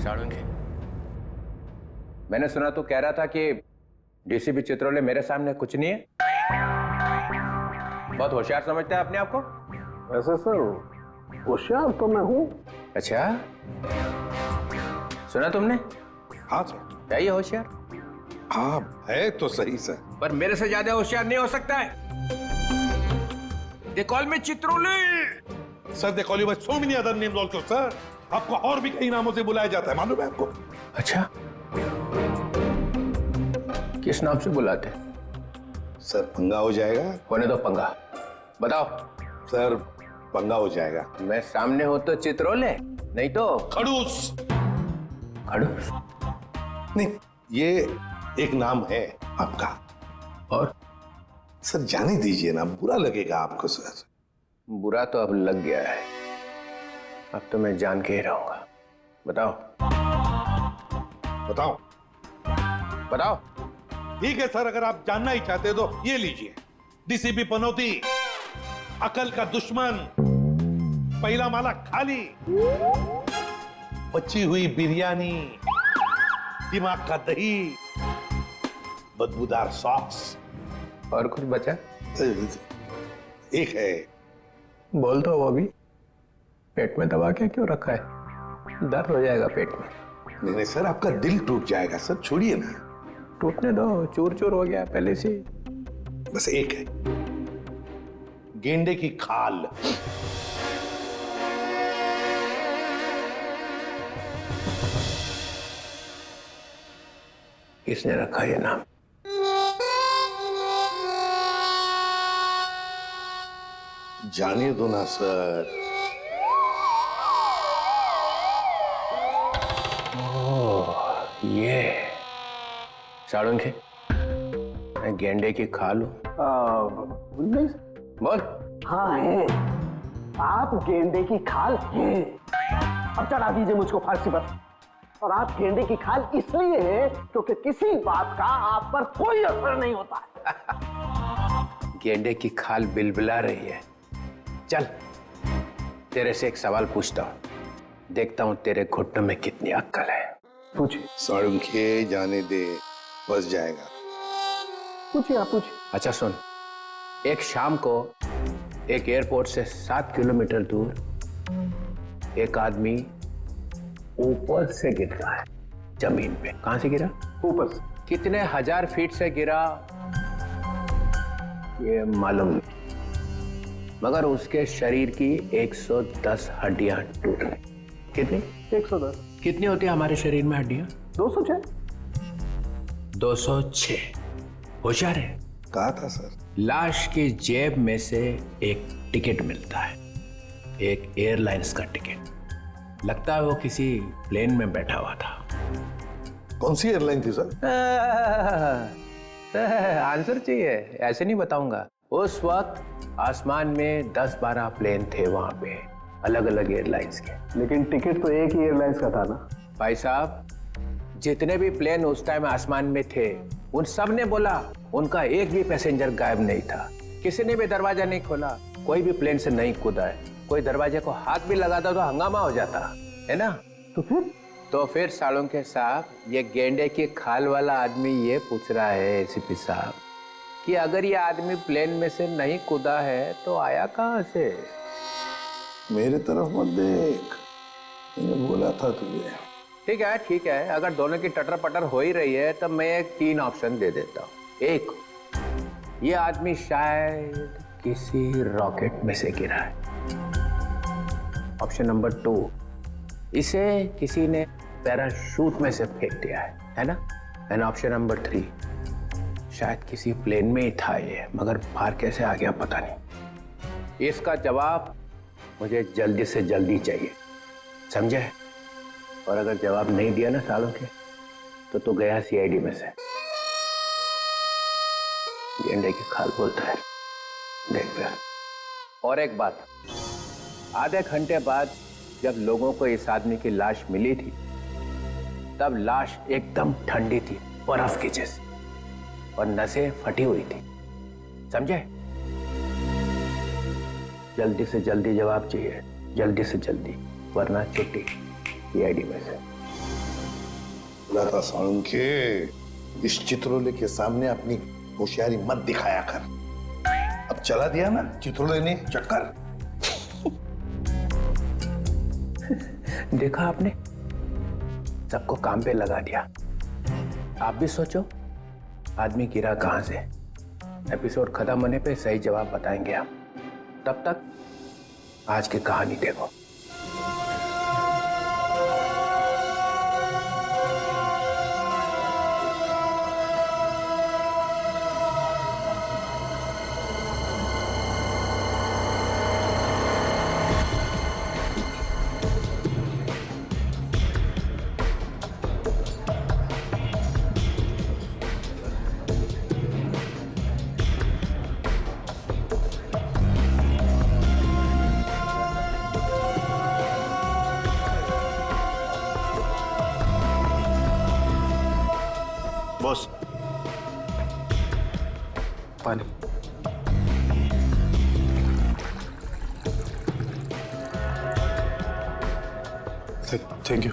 साळुंखे, मैंने सुना तू कह रहा था कि डीसीपी चित्रोले मेरे सामने कुछ नहीं है। बहुत होशियार समझता है अपने आप को। वैसे सर होशियार तो मैं हूँ। अच्छा, सुना तुमने? हाँ सर। क्या ये होशियार? हाँ है तो सही सर। पर मेरे से ज्यादा होशियार नहीं हो सकता है। They call me Chitrole. Sir they call you by so many other names also sir. आपको और भी कई नामों से बुलाया जाता है, मालूम है आपको? अच्छा, किस नाम से बुलाते? सर पंगा हो जाएगा। होने दो पंगा, बताओ। सर पंगा हो जाएगा। मैं सामने हो तो चित्रोले, नहीं तो खड़ूस। खड़ूस? नहीं, ये एक नाम है आपका। और सर जाने दीजिए ना, बुरा लगेगा आपको सर। बुरा तो अब लग गया है, अब तो मैं जान के ही रहूंगा। बताओ बताओ। बताओ। ठीक है सर, अगर आप जानना ही चाहते हो तो ये लीजिए, डीसीपी पनौती, अकल का दुश्मन, पहला माला खाली, बची हुई बिरयानी, दिमाग का दही, बदबूदार सॉक्स। और कुछ बचा? एक है। बोल दो वो भी। पेट में दबा के क्यों रखा है? दर्द हो जाएगा पेट में। नहीं नहीं सर, आपका दिल टूट जाएगा सर, छोड़िए ना। टूटने दो, चूर चूर हो गया पहले से। बस एक है, गेंडे की खाल। किसने रखा ये नाम? जाने दो ना सर। ये साळुंखे, मैं गेंडे की खाल हूं। नहीं बोल। हाँ है, आप गेंडे की खाल हैं। अब चढ़ा दीजिए मुझको फांसी पर। और आप गेंडे की खाल इसलिए है क्योंकि किसी बात का आप पर कोई असर नहीं होता। गेंडे की खाल बिलबिला रही है। चल, तेरे से एक सवाल पूछता हूं, देखता हूं तेरे घुटनों में कितनी अक्ल है। पूछिए। साळुंखे जाने दे, बस जाएगा। पूछिए, आप पूछिए। अच्छा सुन, एक शाम को एक एयरपोर्ट से 7 किलोमीटर दूर एक आदमी ऊपर से गिर रहा है जमीन पे। कहां से गिरा? ऊपर से। कितने हजार फीट से गिरा ये मालूम नहीं, मगर उसके शरीर की 110 हड्डियां टूट गई। कितनी? 110। कितनी होती है हमारे शरीर में हड्डियां? 206। 206। होशियार है। कहा था सर। लाश की जेब में से एक टिकट मिलता है, एक एयरलाइंस का टिकट। लगता है वो किसी प्लेन में बैठा हुआ था। कौन सी एयरलाइन थी सर? आंसर चाहिए? ऐसे नहीं बताऊंगा। उस वक्त आसमान में 10-12 प्लेन थे वहां पे, अलग अलग एयरलाइंस के। लेकिन टिकट तो एक ही एयरलाइंस का था ना भाई साहब। जितने भी प्लेन उस टाइम आसमान में थे, उन सब ने बोला उनका एक भी पैसेंजर गायब नहीं था। किसी ने भी दरवाजा नहीं खोला, कोई भी प्लेन से नहीं कूदा है। कोई दरवाजे को हाथ भी लगाता तो हंगामा हो जाता है ना। तो फिर साळुंखे साहब, ये गेंडे की खाल वाला आदमी ये पूछ रहा है एसीपी साहब कि अगर ये आदमी प्लेन में से नहीं कूदा है तो आया कहां से? मेरे तरफ मत देख, मैंने बोला था तुझे। ठीक है, अगर दोनों की टटर पटर हो ही रही है तो मैं एक 3 ऑप्शन दे देता हूँ। एक, ये आदमी शायद किसी रॉकेट में से गिरा है। ऑप्शन नंबर 2, इसे किसी ने पैराशूट में से फेंक दिया है ना। एंड ऑप्शन नंबर 3, शायद किसी प्लेन में ही था ये, मगर बाहर कैसे आ गया पता नहीं। इसका जवाब मुझे जल्दी से जल्दी चाहिए, समझे? और अगर जवाब नहीं दिया ना साळुंखे, तो गया सीआईडी में से। गेंडे की खाल बोलता है, देख फिर। और एक बात, आधे घंटे बाद जब लोगों को इस आदमी की लाश मिली थी, तब लाश एकदम ठंडी थी, बर्फ की जैसी, और नसें फटी हुई थी, समझे? जल्दी से जल्दी जवाब चाहिए, जल्दी से जल्दी, वरना छुट्टी सीआईडी में से। बोला था साउंड के इस चित्रोले के सामने अपनी होशियारी मत दिखाया कर। अब चला दिया ना चित्रोले ने चक्कर। देखा आपने, सबको काम पे लगा दिया। आप भी सोचो आदमी गिरा कहां से। एपिसोड खत्म होने पे सही जवाब बताएंगे हम। तब तक आज की कहानी देखो। बॉस, पानी। Thank you.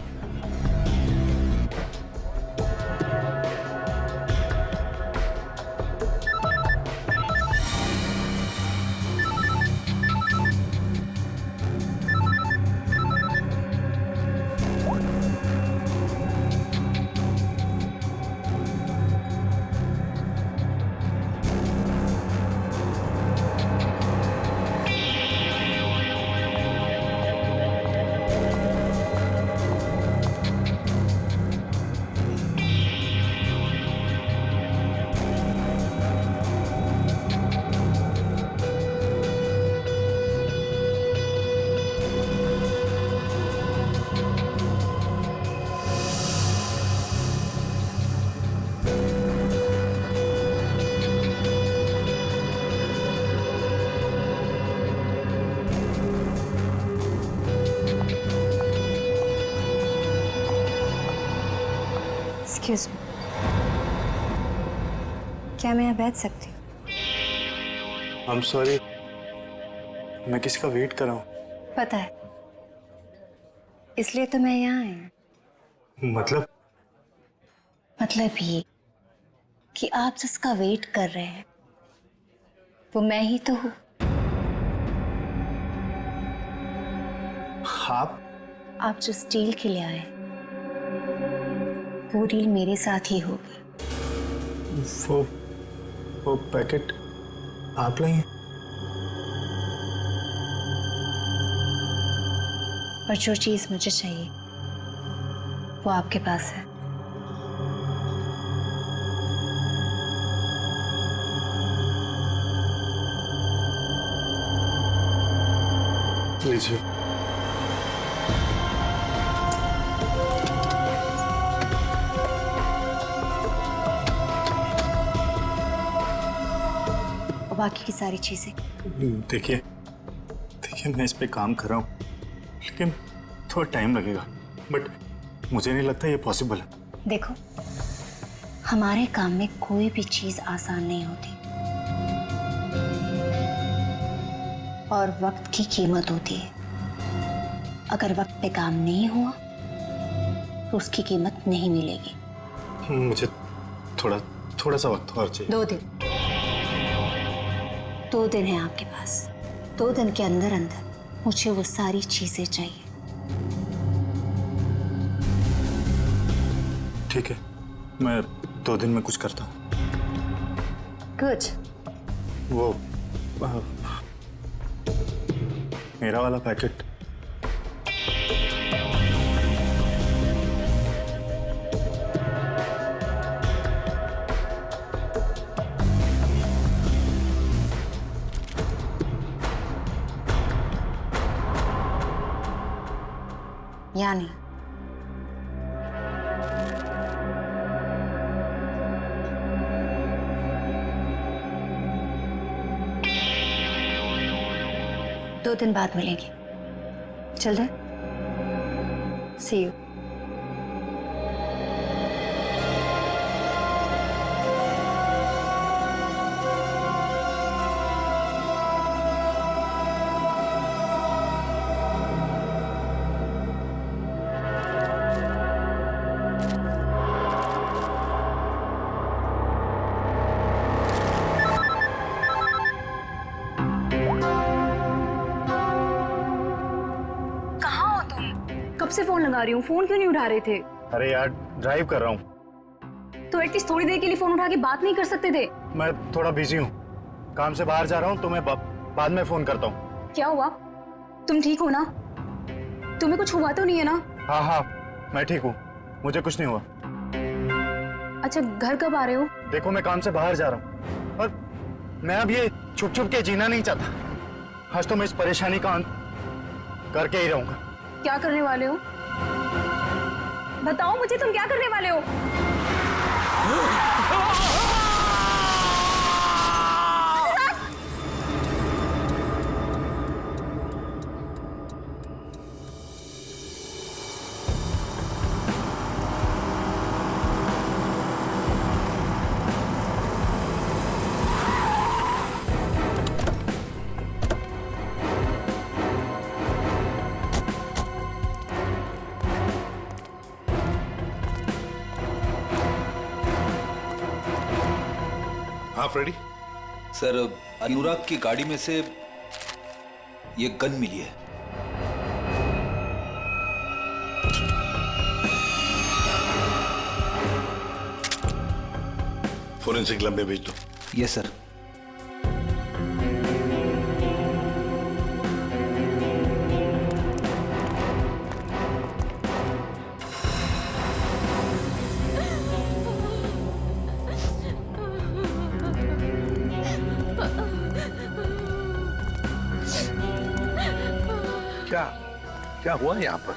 एक्सक्यूज मी, क्या मैं यहाँ बैठ सकती हूँ? आई एम सॉरी, मैं किसी का वेट कर रहा हूँ। पता है, इसलिए तो मैं यहाँ आई हूँ। मतलब ये कि आप जिसका वेट कर रहे हैं वो मैं ही तो हूँ। आप जो स्टील के लिए आए वो डील मेरे साथ ही होगी। वो पैकेट आप लाई हैं? और जो चीज मुझे चाहिए वो आपके पास है। लीजिए। बाकी की सारी चीजें देखिए मैं इस पे काम कर रहा हूँ, लेकिन थोड़ा टाइम लगेगा, बट मुझे नहीं लगता ये पॉसिबल है। देखो, हमारे काम में कोई भी चीज आसान नहीं होती और वक्त की कीमत होती है। अगर वक्त पे काम नहीं हुआ तो उसकी कीमत नहीं मिलेगी। मुझे थोड़ा सा वक्त और चाहिए। 2 दिन है आपके पास। 2 दिन के अंदर मुझे वो सारी चीजें चाहिए। ठीक है, मैं 2 दिन में कुछ करता हूँ। गुड। वो मेरा वाला पैकेट यानी दो दिन बाद मिलेंगे। चल रहे? सी यू। कब से फोन लगा रही हूँ, फोन क्यों नहीं उठा रहे थे? अरे यार ड्राइव कर रहा हूँ। तो एटलीस्ट थोड़ी देर के लिए फोन उठा के बात नहीं कर सकते थे? मैं थोड़ा बिजी हूँ, काम से बाहर जा रहा हूँ, तो मैं बाद में फोन करता हूँ। क्या हुआ? तुम ठीक हो ना? तुम्हें कुछ हुआ तो नहीं है ना? हाँ हाँ मैं ठीक हूँ, मुझे कुछ नहीं हुआ। अच्छा, घर कब आ रहे हो? देखो मैं काम से बाहर जा रहा हूँ और मैं अब ये छुप छुप के जीना नहीं चाहता। आज तो मैं इस परेशानी का अंत करके ही रहूंगा। क्या करने वाले हो? बताओ मुझे, तुम क्या करने वाले हो? हाँ फ्रेडी। सर, अनुराग की गाड़ी में से ये गन मिली है। फोरेंसिक लैब में भेज दो। Yes sir. क्या क्या हुआ यहाँ पर?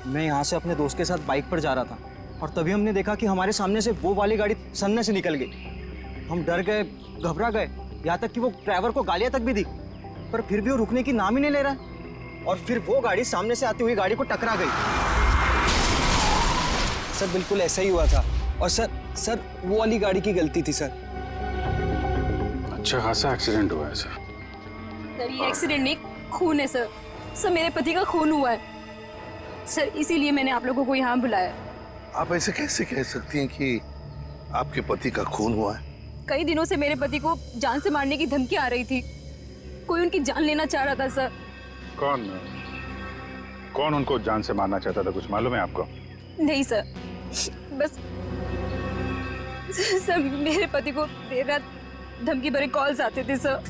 मैं यहाँ से अपने दोस्त के साथ बाइक पर जा रहा था और तभी हमने देखा कि हमारे सामने से वो वाली गाड़ी सन्ने से निकल गई। हम डर गए, घबरा गए, यहाँ तक कि वो ड्राइवर को गालियाँ तक भी दी, पर फिर भी वो रुकने की नाम ही नहीं ले रहा। और फिर वो गाड़ी सामने से आती हुई गाड़ी को टकरा गई। सर बिल्कुल ऐसा ही हुआ था। और सर वो वाली गाड़ी की गलती थी सर। अच्छा खासा एक्सीडेंट हुआ है सर। सर ये एक्सीडेंट नहीं, खून है सर। सर मेरे पति का खून हुआ है सर, इसीलिए मैंने आप लोगों को यहाँ बुलाया। आप ऐसे कैसे कह सकती हैं कि आपके पति का खून हुआ है? कई दिनों से मेरे पति को जान से मारने की धमकी आ रही थी। कोई उनकी जान लेना चाह रहा था सर। कौन उनको जान से मारना चाहता था, कुछ मालूम है आपको? नहीं सर, बस सर मेरे पति को देर रात धमकी भरे कॉल्स आते थे सर।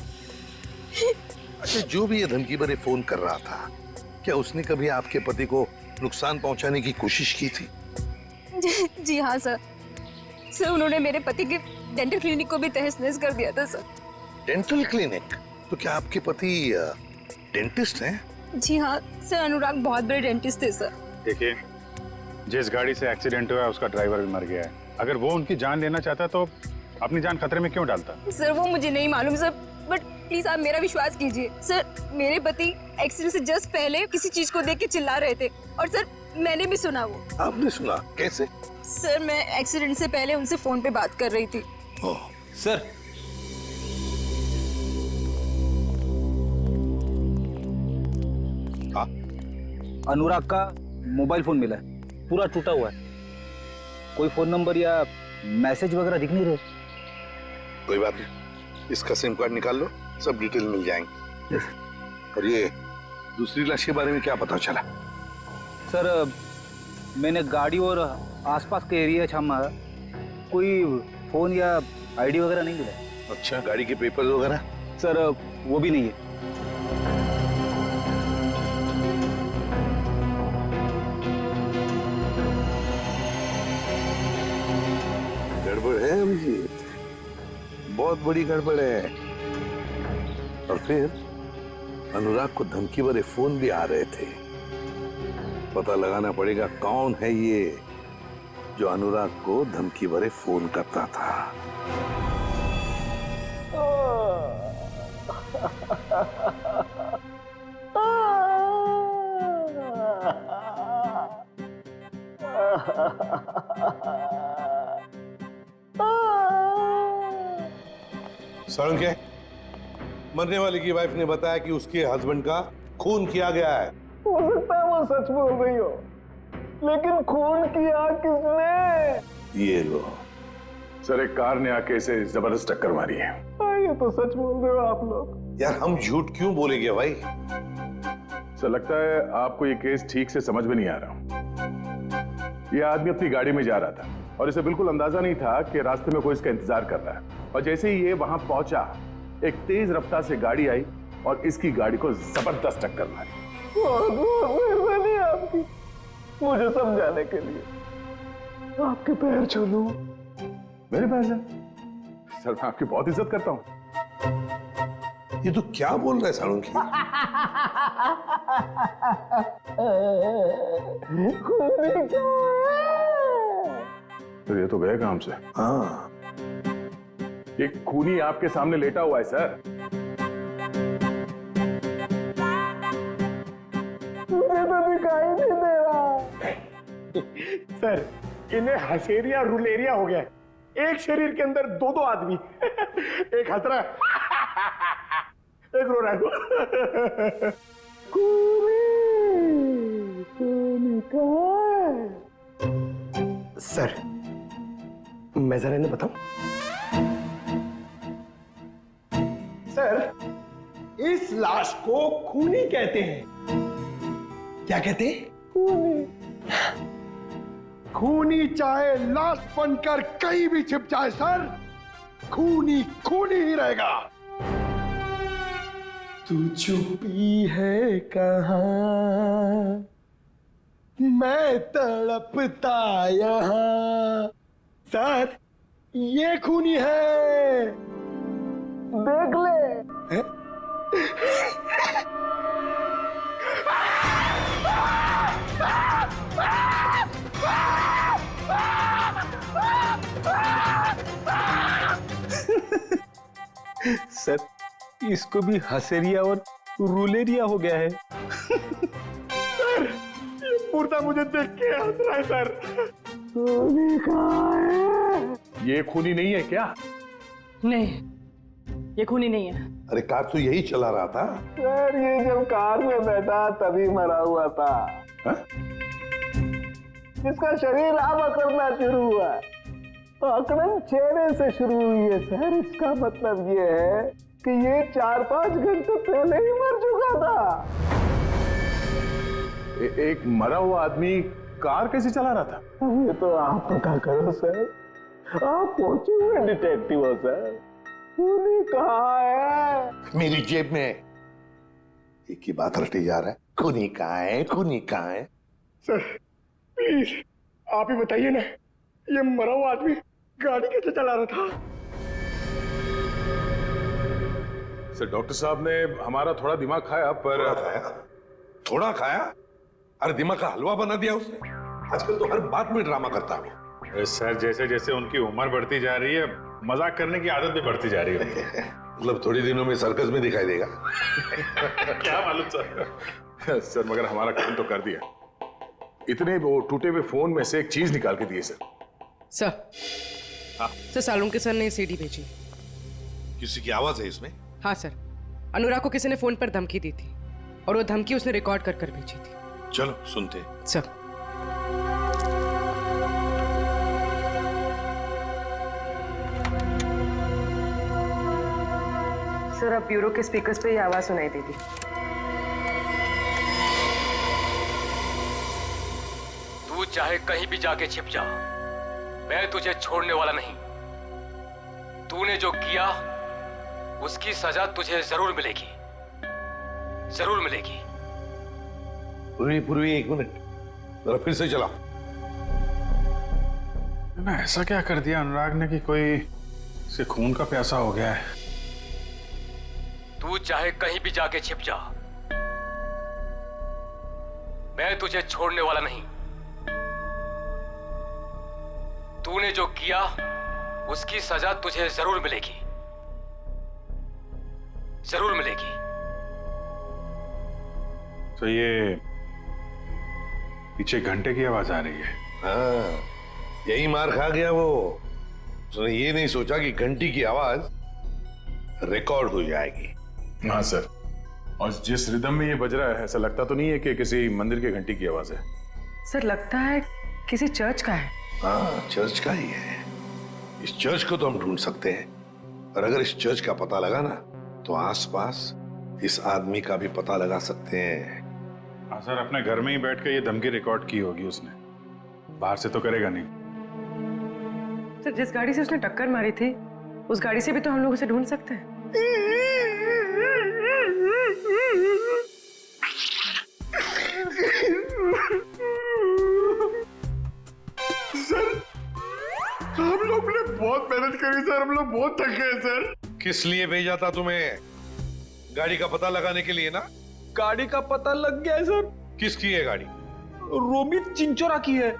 अच्छा, जो भी ये धमकी भरे फोन कर रहा था, क्या उसने कभी आपके पति को नुकसान पहुंचाने की कोशिश की थी? जी हाँ सर। सर उन्होंने मेरे पति के डेंटल क्लिनिक को भी तहस-नहस कर दिया था सर। Dental clinic? तो क्या आपके पति डेंटिस्ट हैं? जी हाँ सर, अनुराग बहुत बड़े डेंटिस्ट थे सर। देखिए, जिस गाड़ी से एक्सीडेंट हुआ है उसका ड्राइवर भी मर गया है। अगर वो उनकी जान लेना चाहता तो अपनी जान खतरे में क्यों डालता? सर वो मुझे नहीं मालूम सर, बट प्लीज आप मेरा विश्वास कीजिए सर। मेरे पति एक्सीडेंट से जस्ट पहले किसी चीज को देख के चिल्ला रहे थे और सर मैंने भी सुना। वो आपने सुना? कैसे? सर मैं एक्सीडेंट से पहले उनसे फोन पे बात कर रही थी। सर, अनुराग का मोबाइल फोन मिला है, पूरा टूटा हुआ है। कोई फोन नंबर या मैसेज वगैरह दिख नहीं रहे। कोई बात नहीं, इसका सिम कार्ड निकाल लो, सब डिटेल मिल जाएंगे। और ये दूसरी लाश के बारे में क्या पता चला? सर मैंने गाड़ी और आसपास के एरिया छामा, कोई फोन या आईडी वगैरह नहीं मिला। अच्छा, गाड़ी के पेपर्स वगैरह? सर वो भी नहीं है। गड़बड़ है अभिजीत, बहुत बड़ी गड़बड़ है। और फिर अनुराग को धमकी भरे फोन भी आ रहे थे। पता लगाना पड़ेगा कौन है ये जो अनुराग को धमकी भरे फोन करता था। सड़क है, मरने वाले की वाइफ ने बताया कि उसके हस्बैंड का खून किया गया है। हो सकता है वो सच बोल रही हो, लेकिन खून किया किसने? ये लो। सर एक कार ने आके इसे जबरदस्त टक्कर मारी है। ये तो सच बोल रहे हो आप लोग। यार हम झूठ क्यों बोलेंगे भाई? सर लगता है आपको ये केस ठीक से समझ में नहीं आ रहा। ये आदमी अपनी गाड़ी में जा रहा था और इसे बिल्कुल अंदाजा नहीं था कि रास्ते में कोई इसका इंतजार कर रहा है, और जैसे ही ये वहां पहुंचा एक तेज रफ्तार से गाड़ी आई और इसकी गाड़ी को जबरदस्त टक्कर मारी। बहुत बहुत मेहरबानी आपकी मुझे समझाने के लिए। आपके पैर छू लूं। मेरे पैर से? सर मैं आपकी बहुत इज्जत करता हूं। ये तो क्या बोल रहा है सालुंकी? तो ये तो गए काम से। हाँ, ये खूनी आपके सामने लेटा हुआ है सर। मुझे तो दिखाई नहीं दे रहा। सर इन्हें हसेरिया रुलेरिया हो गया है। एक शरीर के अंदर दो दो आदमी, एक हंस रहा है, एक रो रहा है। सर मैं जरा इन्हें बताऊं। सर इस लाश को खूनी कहते हैं। क्या कहते हैं? खूनी। खूनी चाहे लाश बनकर कहीं भी छिप जाए सर, खूनी खूनी ही रहेगा। तू छुपी है कहाँ, मैं तड़पता यहाँ। सर ये खूनी है, देख ले। है? सर इसको भी हसेरिया और रूलेरिया हो गया है। सर ये मुर्दा मुझे देख के हंस रहा है सर। खूनी कहाँ है? ये खूनी नहीं है क्या? नहीं ये खूनी नहीं है। अरे कार तो यही चला रहा था। सर ये जब कार में बैठा तभी मरा हुआ था। हा? इसका शरीर अब अकड़ना शुरू हुआ। तो अकड़न चेहरे से शुरू हुई है सर। इसका मतलब ये है कि ये 4-5 घंटे पहले ही मर चुका था। एक मरा हुआ आदमी कार कैसे चला रहा था? ये तो आप पता करो सर। आप पहुंचे हुए डिटेक्टिव हो सर। खूनी कहाँ है? मेरी जेब में। एक ही बात रटी जा रहा है, खूनी कहाँ है, खूनी कहाँ है? सर प्लीज आप ही बताइए ना, ये मरा हुआ आदमी गाड़ी कैसे चला रहा था? सर डॉक्टर साहब ने हमारा थोड़ा दिमाग खाया, पर थोड़ा खाया? अरे दिमाग का हलवा बना दिया उसने। आजकल तो हर बात में ड्रामा करता है। सर जैसे जैसे उनकी उम्र बढ़ती जा रही है मजाक करने की आदत भी बढ़ती जा रही है। मतलब थोड़ी दिनों में सर्कस में दिखाई देगा। क्या मालूम सर। सर मगर हमारा काम तो कर दिया। इतने वो टूटे हुए फोन में से एक चीज निकाल के दिए sir. Sir sir Salunke sir ने सीडी भेजी। किसी की आवाज है इसमें? हाँ सर, अनुराग को किसी ने फोन पर धमकी दी थी और वो धमकी उसने रिकॉर्ड कर कर भेजी थी। चलो सुनते। सर सर अब ब्यूरो के स्पीकर्स पे ये आवाज सुनाई देगी। तू चाहे कहीं भी जाके छिप जा, मैं तुझे छोड़ने वाला नहीं। तूने जो किया उसकी सजा तुझे जरूर मिलेगी, जरूर मिलेगी। पूर्वी एक मिनट जरा फिर से चला। मैं ऐसा क्या कर दिया अनुराग ने कि कोई से खून का प्यासा हो गया है? तू चाहे कहीं भी जाके छिप जा, मैं तुझे छोड़ने वाला नहीं। तूने जो किया उसकी सजा तुझे जरूर मिलेगी, जरूर मिलेगी। तो ये पीछे घंटे की आवाज आ रही है। हाँ, यही मार खा गया वो। उसने ये नहीं सोचा कि घंटी की आवाज रिकॉर्ड हो जाएगी। हाँ सर, और जिस रिदम में ये बज रहा है ऐसा लगता तो नहीं है कि किसी मंदिर की घंटी की आवाज है। सर लगता है किसी चर्च का है। हाँ चर्च का ही है। इस चर्च को तो हम ढूंढ सकते हैं, और अगर इस चर्च का पता लगा ना तो आसपास इस आदमी का भी पता लगा सकते हैं। हाँ सर, अपने घर में ही बैठ के ये धमकी रिकॉर्ड की होगी उसने, बाहर से तो करेगा नहीं। सर जिस गाड़ी से उसने टक्कर मारी थी उस गाड़ी से भी तो हम लोग उसे ढूंढ सकते हैं। हम लोग ने बहुत मेहनत करी सर, हम लोग बहुत थक गए सर। किस लिए भेजा था तुम्हें? गाड़ी का पता लगाने के लिए ना? गाड़ी का पता लग गया है सर। किसकी है गाड़ी? रोमित चिंचोरा की है।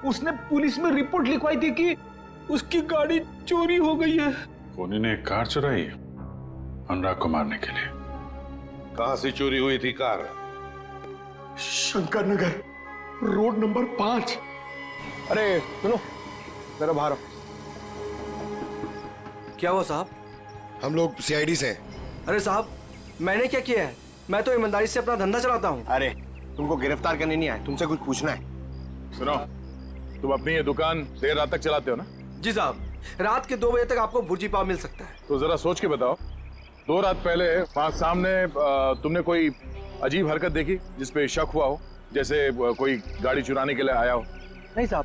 उसने पुलिस में रिपोर्ट लिखवाई थी कि उसकी गाड़ी चोरी हो गई है। खूनी ने एक कार चुराई है अनुराग को मारने के लिए। कहां से चोरी हुई थी car? Shankar Nagar, road number 5। अरे सुनो, मेरा बाहर आओ। क्या हुआ साहब? हम लोग सीआईडी से हैं। अरे साहब, मैंने क्या किया है? मैं तो ईमानदारी से अपना धंधा चलाता हूँ। अरे तुमको गिरफ्तार करने नहीं आए, तुमसे कुछ पूछना है। सुनो, तुम अपनी ये दुकान देर रात तक चलाते हो ना? जी साहब, रात के 2 बजे तक आपको भुर्जी पाव मिल सकता है। तो जरा सोच के बताओ, 2 रात पहले वहां सामने तुमने कोई अजीब हरकत देखी जिसपे शक हुआ हो, जैसे कोई गाड़ी चुराने के लिए आया हो? नहीं साहब,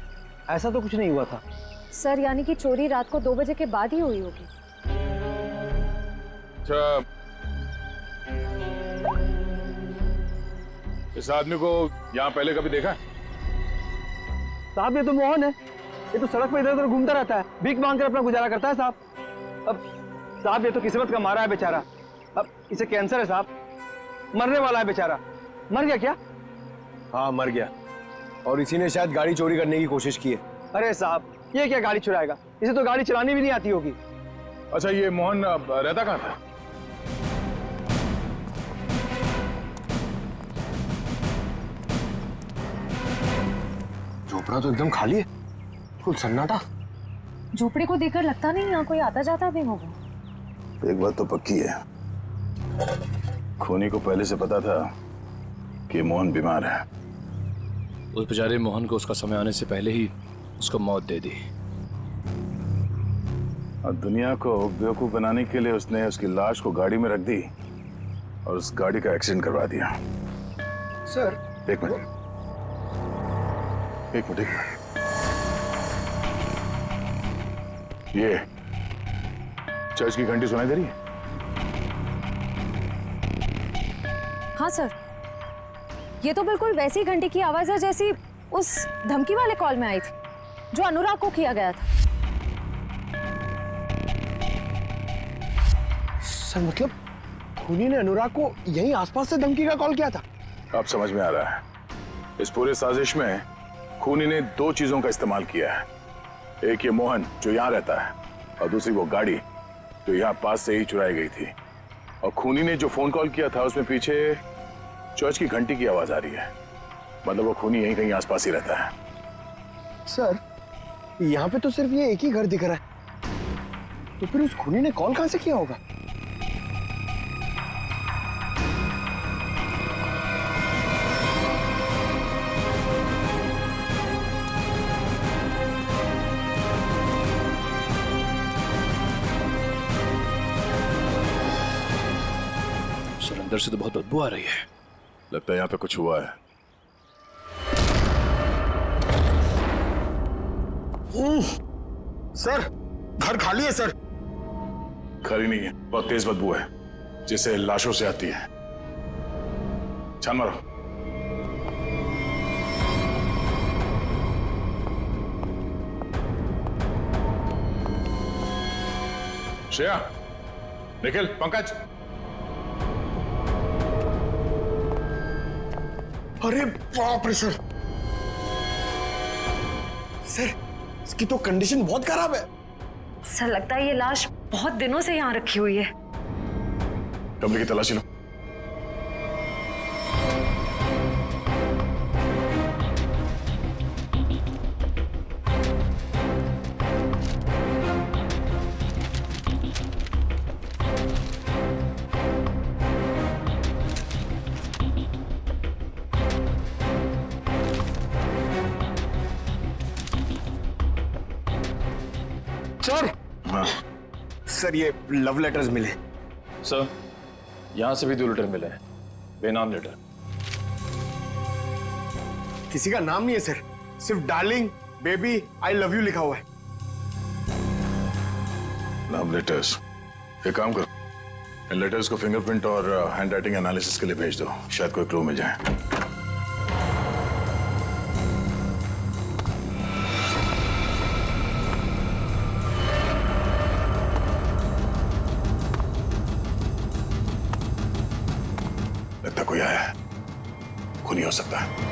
ऐसा तो कुछ नहीं हुआ था। सर यानी कि चोरी रात को 2 बजे के बाद ही हुई होगी। अच्छा, इस आदमी को यहाँ पहले कभी देखा है? साहब ये तो मोहन है, ये तो सड़क पर इधर उधर घूमता रहता है, भीख मांगकर अपना गुजारा करता है साहब। अब साहब ये तो किस्मत का मारा है बेचारा। अब इसे कैंसर है साहब, मरने वाला है बेचारा। मर गया क्या? हाँ मर गया, और इसी ने शायद गाड़ी चोरी करने की कोशिश की है। अरे साहब, ये क्या गाड़ी चुराएगा? इसे तो गाड़ी चलानी भी नहीं आती होगी। अच्छा, ये मोहन रहता कहाँ था? झोपड़ा तो एकदम खाली है, कुछ सन्नाटा। झोपड़ी को देखकर लगता नहीं यहाँ कोई आता जाता भी होगा। एक बात तो पक्की है, खूनी को पहले से पता था कि मोहन बीमार है। उस बेचारे मोहन को उसका समय आने से पहले ही उसको मौत दे दी। और दुनिया को बेवकूफ बनाने के लिए उसने उसकी लाश को गाड़ी में रख दी और उस गाड़ी का एक्सीडेंट करवा दिया। सर एक मिनट। ये चर्च की घंटी सुनाई दे रही है? हाँ सर, ये तो बिल्कुल वैसी घंटी की आवाज है जैसी उस धमकी वाले कॉल में आई थी जो अनुराग को किया गया था। सर मतलब खूनी ने अनुराग को यहीं आसपास से धमकी का कॉल किया था? अब समझ में आ रहा है। इस पूरे साजिश में खूनी ने 2 चीजों का इस्तेमाल किया है। एक ये मोहन जो यहाँ रहता है, और दूसरी वो गाड़ी जो यहाँ पास से ही चुराई गई थी। और खूनी ने जो फोन कॉल किया था उसमें पीछे चर्च की घंटी की आवाज आ रही है। मतलब वो खूनी यहीं कहीं आसपास ही रहता है। सर यहाँ पे तो सिर्फ ये एक ही घर दिख रहा है, तो फिर उस खूनी ने कॉल कहां से किया होगा? अंदर से तो बहुत बदबू आ रही है। लगता है यहाँ पे कुछ हुआ है। सर घर खाली है सर। खाली नहीं है, बहुत तेज बदबू है जिसे लाशों से आती है। छान मारो। श्रेया, निखिल, पंकज। अरे बाप रे सर, सर इसकी तो कंडीशन बहुत खराब है। सर लगता है ये लाश बहुत दिनों से यहाँ रखी हुई है। कमरे की तलाशी लो। सर हाँ सर, ये लव लेटर्स मिले। सर यहाँ से भी 2 लेटर मिले हैं, बेनाम लेटर। किसी का नाम नहीं है सर, सिर्फ darling, baby, I love you लिखा हुआ है। Love letters. एक काम करो, इन लेटर्स को फिंगरप्रिंट और हैंड राइटिंग एनालिसिस के लिए भेज दो, शायद कोई क्लू मिल जाए। लगता कोई आया है, खूनी हो सकता है।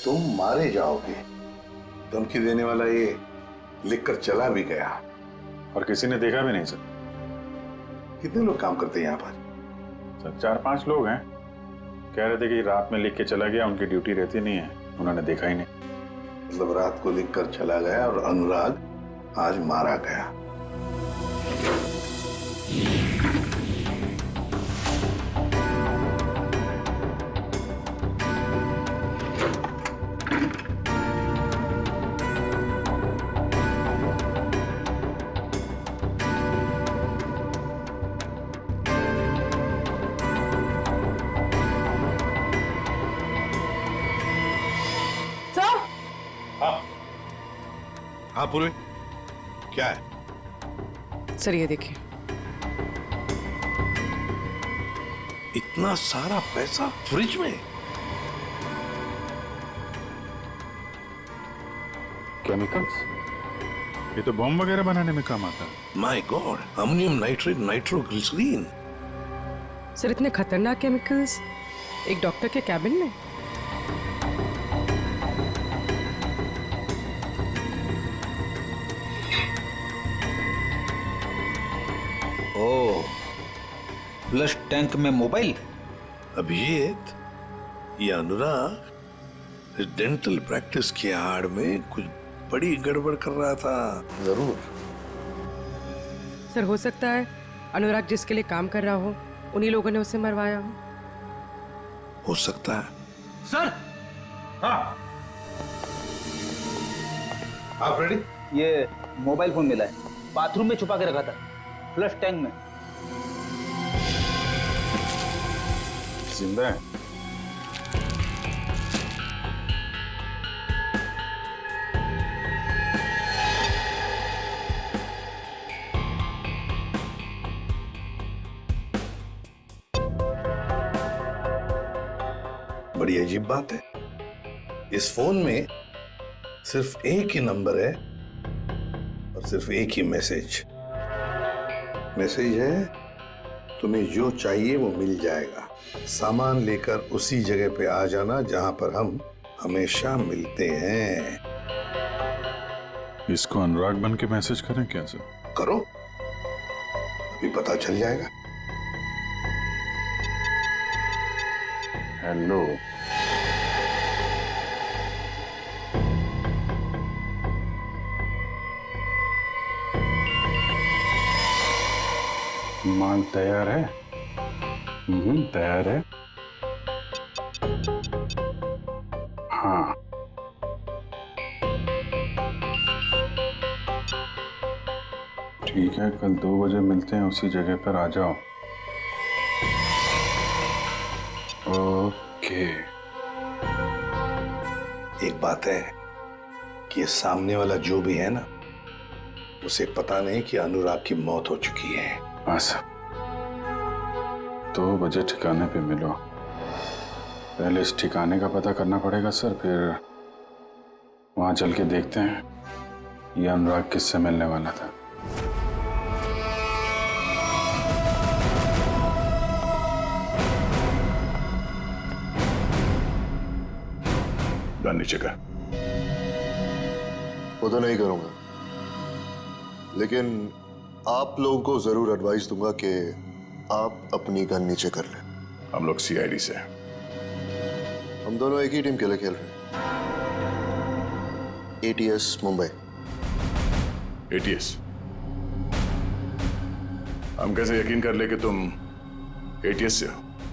तुम मारे जाओगे, धमकी देने वाला ये लिखकर चला भी गया। और किसी ने देखा भी नहीं सर। कितने लोग काम करते हैं यहाँ पर? सर 4-5 लोग हैं, कह रहे थे कि रात में लिख के चला गया, उनकी ड्यूटी रहती नहीं है, उन्होंने देखा ही नहीं। मतलब रात को लिखकर चला गया और अनुराग आज मारा गया। हाँ पूर्वी, क्या है? सर ये देखिए, इतना सारा पैसा फ्रिज में? केमिकल्स? ये तो बॉम्ब वगैरह बनाने में काम आता है। My god, ammonium nitrate, nitroglycerine. Sir इतने खतरनाक केमिकल्स एक डॉक्टर के कैबिन में? ओह, फ्लश टैंक में मोबाइल। अभिजीत, ये अनुराग इस डेंटल प्रैक्टिस की आड़ में कुछ बड़ी गड़बड़ कर रहा था जरूर। सर हो सकता है अनुराग जिसके लिए काम कर रहा हो उन्हीं लोगों ने उसे मरवाया हो सकता है। सर। हाँ आप रेडी? ये मोबाइल फोन मिला है, बाथरूम में छुपा के रखा था, फ्लश टैंक में। जिंदा है? बड़ी अजीब बात है, इस फोन में सिर्फ एक ही नंबर है और सिर्फ एक ही मैसेज है, तुम्हें जो चाहिए वो मिल जाएगा, सामान लेकर उसी जगह पे आ जाना जहां पर हम हमेशा मिलते हैं। इसको अनुराग बन के मैसेज करें क्या सर? करो, अभी पता चल जाएगा। हेलो, माल तैयार है? तैयार है। हाँ, ठीक है, कल 2 बजे मिलते हैं, उसी जगह पर आ जाओ। ओके। एक बात है कि ये सामने वाला जो भी है ना, उसे पता नहीं कि अनुराग की मौत हो चुकी है। हाँ सर, 2 बजे ठिकाने पे मिलो। पहले इस ठिकाने का पता करना पड़ेगा सर, फिर वहां चल के देखते हैं ये अनुराग किससे मिलने वाला था। गन नीचे कर। वो तो नहीं करूंगा, लेकिन आप लोगों को जरूर एडवाइस दूंगा कि आप अपनी गन नीचे कर लें। हम लोग सीआईडी से हैं। हम दोनों एक ही टीम के लिए खेल रहे हैं, एटीएस मुंबई। एटीएस? हम कैसे यकीन कर ले कि तुम एटीएस से हो?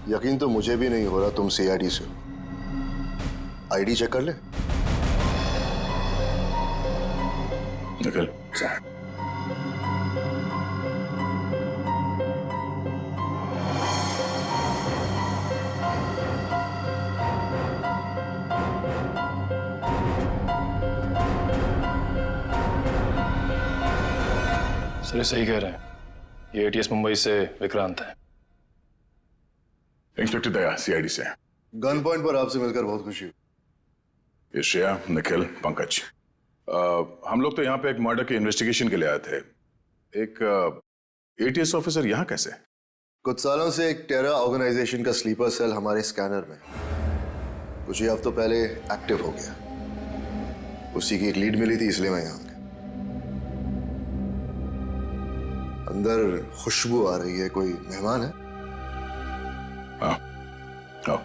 यकीन तो मुझे भी नहीं हो रहा तुम सीआईडी से हो। आईडी चेक कर ले। निकल। सर ये सही कह रहे हैं, ये एटीएस मुंबई से विक्रांत है। इंस्पेक्टर दया, सीआईडी से। गन पॉइंट पर आपसे मिलकर बहुत खुशी हुई। ये श्रेया, निखिल, पंकज। हम लोग तो यहाँ पे एक मर्डर के इन्वेस्टिगेशन के लिए आए थे। एक एटीएस ऑफिसर यहाँ कैसे? कुछ सालों से एक टेरर ऑर्गेनाइजेशन का स्लीपर सेल हमारे स्कैनर में कुछ ही हफ्तों पहले एक्टिव हो गया। उसी की एक लीड मिली थी, इसलिए मैं यहाँ आ गया। अंदर खुशबू आ रही है, कोई मेहमान है? हाँ, आओ।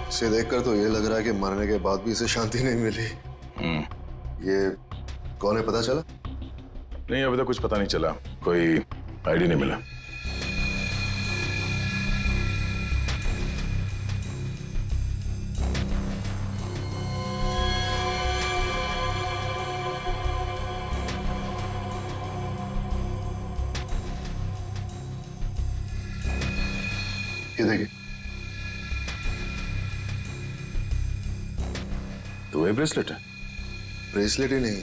इसे देखकर तो ये लग रहा है कि मरने के बाद भी इसे शांति नहीं मिली। ये कौन है, पता चला? नहीं, अभी तक कुछ पता नहीं चला, कोई आईडी नहीं मिला। ये देखिए, तो ये ब्रेसलेट है? ब्रेसलेट ही नहीं,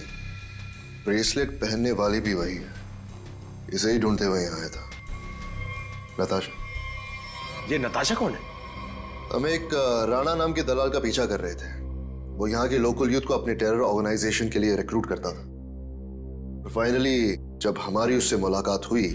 ब्रेसलेट पहनने वाली भी वही है। इसे ही ढूंढते हुए यहाँ आया था। नताशा। ये नताशा कौन है? हम एक राणा नाम के दलाल का पीछा कर रहे थे। वो यहाँ के लोकल यूथ को अपने टेरर ऑर्गेनाइजेशन के लिए रिक्रूट करता था। फाइनली जब हमारी उससे मुलाकात हुई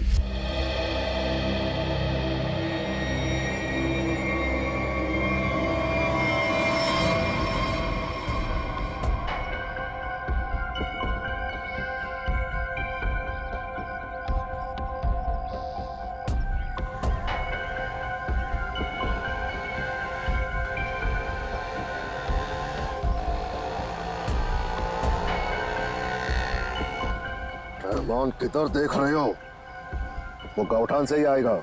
रहमान, किधर देख रहे हो? वो गौठान से ही आएगा।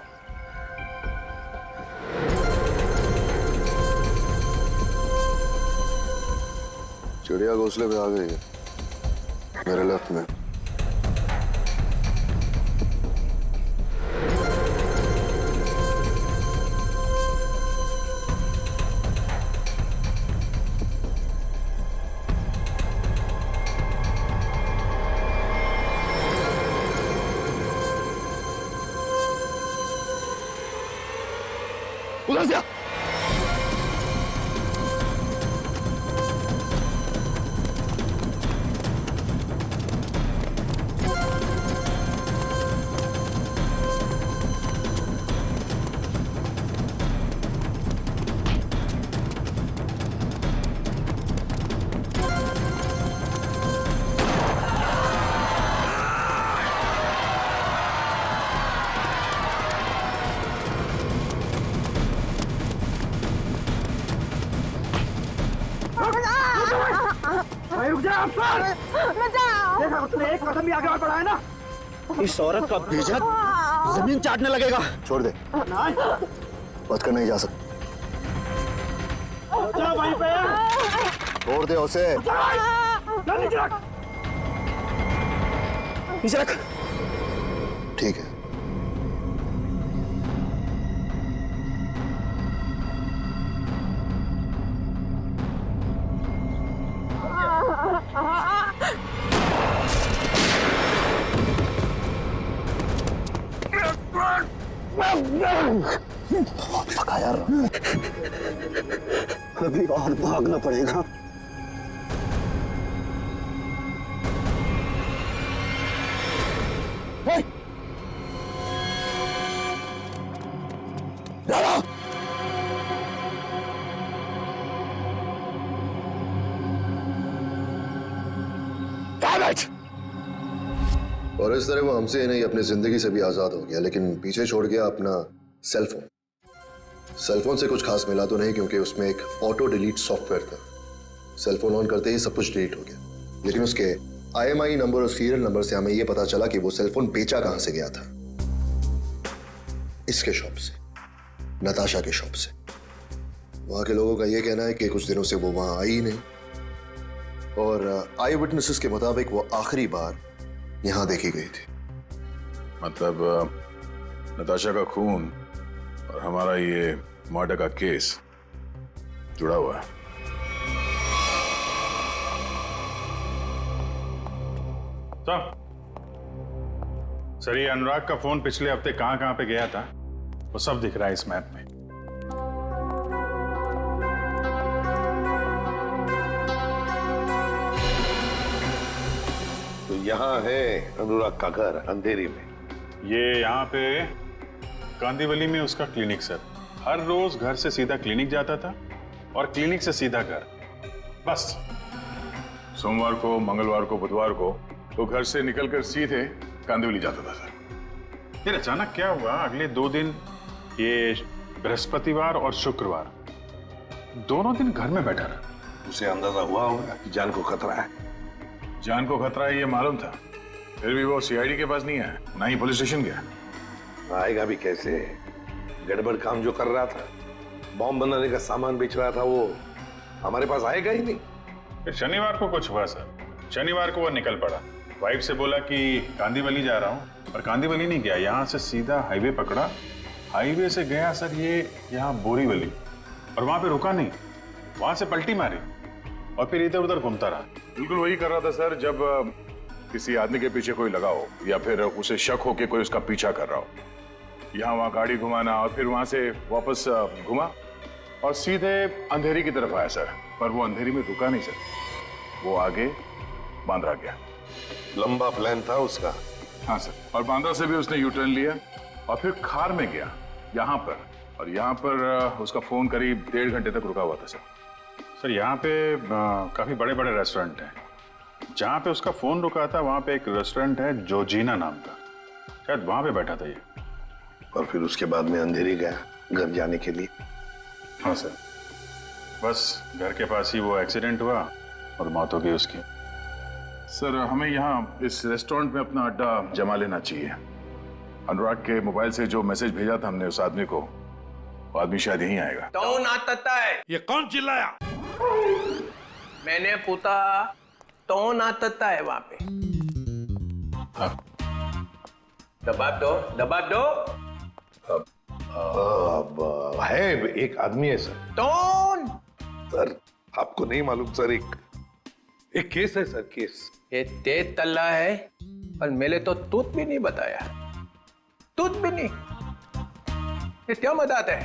चिड़िया घोंसले पे आ गई है, मेरे लेफ्ट में। उधर से आ। एक कदम भी आगे और बढ़ाए ना, इस औरत का भेजक जमीन चाटने लगेगा। छोड़ दे, बच कर नहीं जा सकता। वहीं पे छोड़ दे उसे। नीचे रख, नीचे रख। ठीक है। बहुत थका यार, अभी और भागना पड़ेगा। और इस तरह वो हमसे ही नहीं अपनी जिंदगी से भी आजाद हो गया, लेकिन पीछे छोड़ गया अपना सेलफोन। सेलफोन से कुछ खास मिला तो नहीं, क्योंकि उसमें एक ऑटो डिलीट सॉफ्टवेयर था। सेलफोन ऑन करते ही सब कुछ डिलीट हो गया, लेकिन उसके IMEI नंबर और सीरियल नंबर से हमें यह पता चला कि वो सेलफोन बेचा कहां से गया था। इसके शॉप से, नताशा के शॉप से। वहां के लोगों का यह कहना है कि कुछ दिनों से वो वहां आई ही नहीं, और आई विटनेसेस के मुताबिक वो आखिरी बार यहां देखी गई थी। मतलब नताशा का खून और हमारा ये मर्डर का केस जुड़ा हुआ है। सर, ये अनुराग का फोन पिछले हफ्ते कहां कहां पे गया था वो सब दिख रहा है इस मैप में। तो यहाँ है अनुराग का घर अंधेरी में। ये यहाँ पे कांदीवली में उसका क्लिनिक सर। हर रोज घर से सीधा क्लिनिक जाता था और क्लिनिक से सीधा घर, बस। सोमवार को, मंगलवार को, बुधवार को तो घर से निकलकर सीधे कांदिवली जाता था सर। फिर अचानक क्या हुआ, अगले 2 दिन, ये बृहस्पतिवार और शुक्रवार, दोनों दिन घर में बैठा रहा। उसे अंदाजा हुआ होगा कि जान को खतरा है। जान को खतरा है ये मालूम था, फिर भी वो CID के पास नहीं आया, ना ही पुलिस स्टेशन गया। आएगा भी कैसे? गड़बड़ काम जो कर रहा था, बॉम्ब बनाने का सामान बेच रहा था, वो हमारे पास आएगा ही नहीं। फिर शनिवार को कुछ हुआ सर। शनिवार को वो निकल पड़ा, वाइफ से बोला कि कांदीवली जा रहा हूँ, पर कांदीवली नहीं गया, यहाँ से सीधा हाईवे पकड़ा। हाईवे से गया सर ये यहाँ बोरीवली, और वहां पे रुका नहीं, वहां से पलटी मारी और फिर इधर उधर घूमता रहा। बिल्कुल वही कर रहा था सर, जब किसी आदमी के पीछे कोई लगा हो या फिर उसे शक हो कि कोई उसका पीछा कर रहा हो। यहाँ वहाँ गाड़ी घुमाना और फिर वहां से वापस घुमा और सीधे अंधेरी की तरफ आया सर। पर वो अंधेरी में रुका नहीं सर, वो आगे बांद्रा गया। लंबा प्लान था उसका। हाँ सर, और बांद्रा से भी उसने U-टर्न लिया और फिर खार में गया यहाँ पर, और यहाँ पर उसका फोन करीब 1.5 घंटे तक रुका हुआ था सर। सर यहाँ पे काफी बड़े बड़े रेस्टोरेंट हैं, जहाँ पे उसका फोन रुका था वहाँ पे एक रेस्टोरेंट है जोजीना नाम का, शायद वहाँ पे बैठा था ये। और फिर उसके बाद में अंधेरी गया घर जाने के लिए। हाँ सर, बस घर के पास ही वो एक्सीडेंट हुआ और मौत हो गई उसकी। सर हमें यहाँ इस रेस्टोरेंट में अपना अड्डा जमा लेना चाहिए। अनुराग के मोबाइल से जो मैसेज भेजा था हमने उस आदमी को, वो आदमी शायद यहीं आएगा। कौन आता है? ये कौन चिल्लाया? मैंने पूछा कौन आता है वहां पे? दबाव दो, दबाव दो। अब है एक आदमी है सर। कौन? सर आपको नहीं मालूम सर, एक केस है सर, केस। ये तेज तल्ला है और मेरे तो तूत भी नहीं बताया, तूत भी नहीं। ये क्या मजाक है?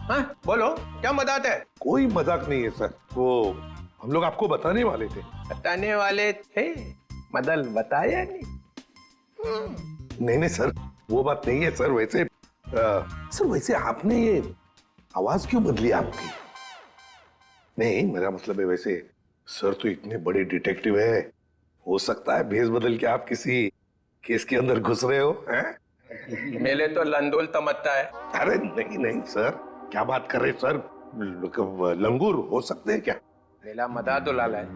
हाँ बोलो, क्या मजाक है? कोई मजाक नहीं है सर, वो हम लोग आपको बताने वाले थे। बताने वाले थे, मदल बताया नहीं। नहीं सर, वो बात नहीं है सर। वैसे सर, वैसे आपने ये आवाज क्यों बदली आपकी? नहीं मेरा मतलब है, वैसे सर तो इतने बड़े डिटेक्टिव है, हो सकता है भेष बदल के आप किसी केस के अंदर घुस रहे हो हैं? मेरे तो लंदोल तमत्ता है। अरे नहीं नहीं सर, क्या बात कर रहे सर? लंगूर हो सकते हैं क्या? मेरा मदा तो लाला है,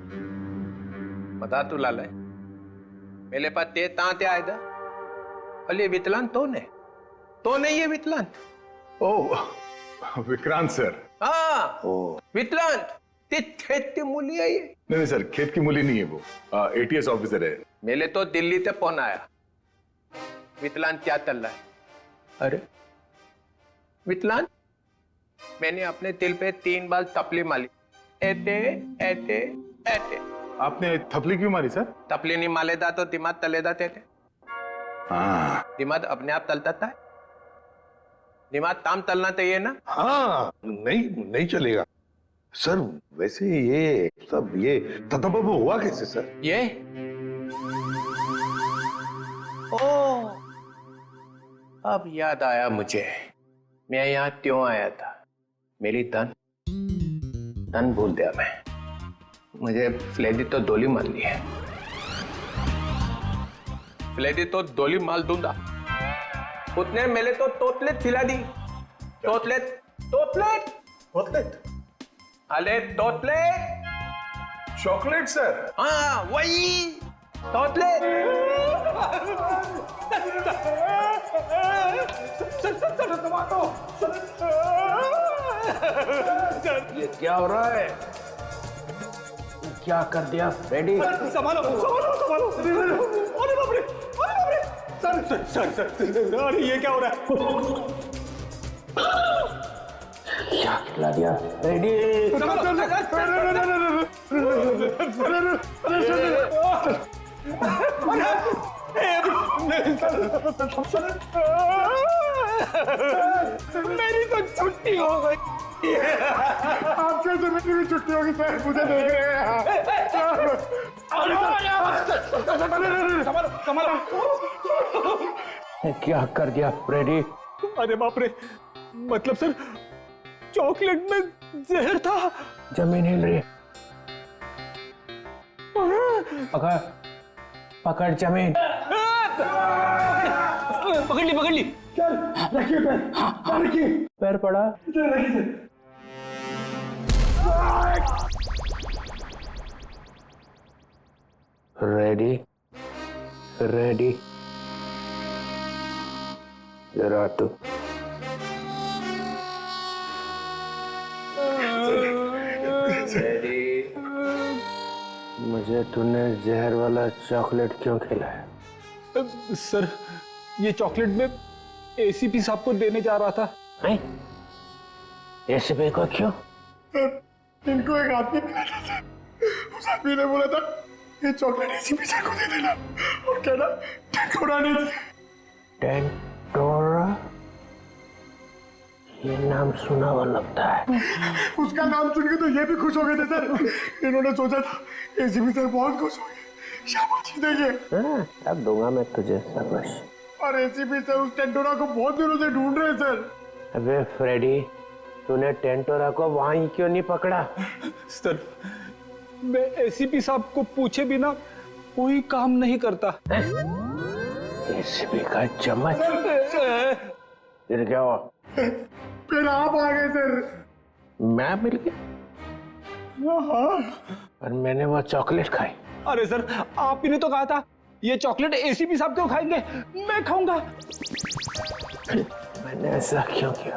मदा तो लाला है। मेरे पास ते तांते आए था, अले विकलांत तो नहीं ये विकलांत। ओह विक्रांत सर। हाँ विकलांत, ते खेत की मूली है ये। नहीं सर, खेत की मूली नहीं है वो, ATS ऑफिसर है। मेरे तो दिल्ली से फोन आया, विकलांत क्या चल रहा है? अरे विकलांत, मैंने अपने दिल पे 3 बार थपली मारी, ऐसे ऐसे ऐसे। आपने थपली क्यों मारी सर? थपली नहीं मालेदा तो दिमाग तलेदा थे। हाँ, दिमाग अपने आप तलता था, दिमाग ताम तलना चाहिए ना। हाँ नहीं चलेगा सर। वैसे ये सब ये ततबब हुआ कैसे सर? ये ओ अब याद आया मुझे, मैं यहाँ क्यों आया था। मेरी तन भूल दिया मैं, मुझे फ्लेडी तो दोली मार ली है। फ्लेडी तो दोली मार दूंगा, उसने मेरे तो तोतलेट खिला दी। तोतलेट तोतलेट तोतलेट, अरे तोतलेट चॉकलेट सर। हाँ वही तोतले ये क्या हो रहा है? क्या कर दिया फ्रेडी? संभालो संभालो संभालो। अरे बाप रे, अरे बाप रे। सर, अरे ये क्या हो रहा है? क्या खिला दिया फ्रेडी? मेरी तो छुट्टी हो गई। आप कैसे मेरी छुट्टी होगी सर? मुझे देख रहे हैं। संभालो संभालो। क्या कर दिया फ्रेडी? अरे बाप रे, मतलब सर चॉकलेट में जहर था। जमीन हिल रही है। पकड़ जमीन। पकड़ ली। चल रखिए पैर, रखिए पैर पड़ा। रखिए। रेडी रेडी जरा तू रेडी। मुझे तूने जहर वाला चॉकलेट क्यों खिलाया? सर ये चॉकलेट में एसीपी साहब को देने जा रहा था। एसीपी को क्यों? इनको एक आदमी मिला था। उस आदमी ने बोला था ये चॉकलेट एसीपी सर को दे देना और कहना टेंटोरा नहीं थी। टेंटोरा? ये नाम सुना हुआ लगता है। उसका नाम सुन के तो ये भी खुश हो गए थे सर। इन्होंने सोचा था एसीपी सर बहुत खुश हो गए, शाबाशी देंगे। अब दूंगा मैं तुझे शाबाश। और एसीपी सर उस टेंटोरा को बहुत दिनों से ढूंढ रहे हैं सर। अबे फ्रेडी, तूने टेंटोरा को वहीं क्यों नहीं पकड़ा? सर मैं एसीपी साहब को पूछे बिना कोई काम नहीं करता। एसीपी का चम्मच? फिर क्या हुआ? फिर आप आ गए सर। मैं मिल गया और मैंने वो चॉकलेट खाई। अरे सर आप ही ने तो कहा था ये चॉकलेट एसीपी साहब क्यों खाएंगे, मैं खाऊंगा। मैंने ऐसा क्यों किया?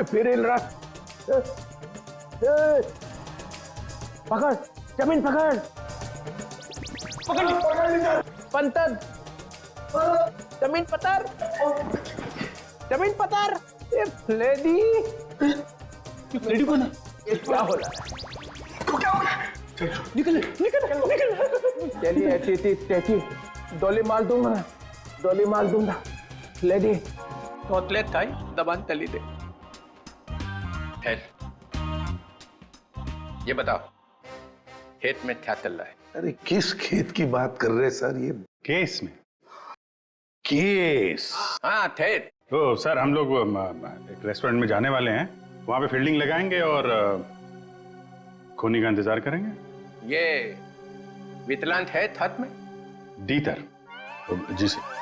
फिर हिल रहा। पकड़ जमीन, पकड़ पंतर, जमीन पतर, जमीन पतर। ये लेडी कौन है? ये क्या हो रहा है? निकल। चलिए ऐसी डोली मार दूंगा। लेडी तोतले खाई दबान तली दे। ये बताओ खेत में क्या चल रहा है? अरे किस खेत की बात कर रहे हैं सर? ये केस में केस? हाँ खेत। तो सर हम लोग एक रेस्टोरेंट में जाने वाले हैं, वहां पे फील्डिंग लगाएंगे और खूनी का इंतजार करेंगे। ये वितलांत है हाथ में? डीतर जी सर।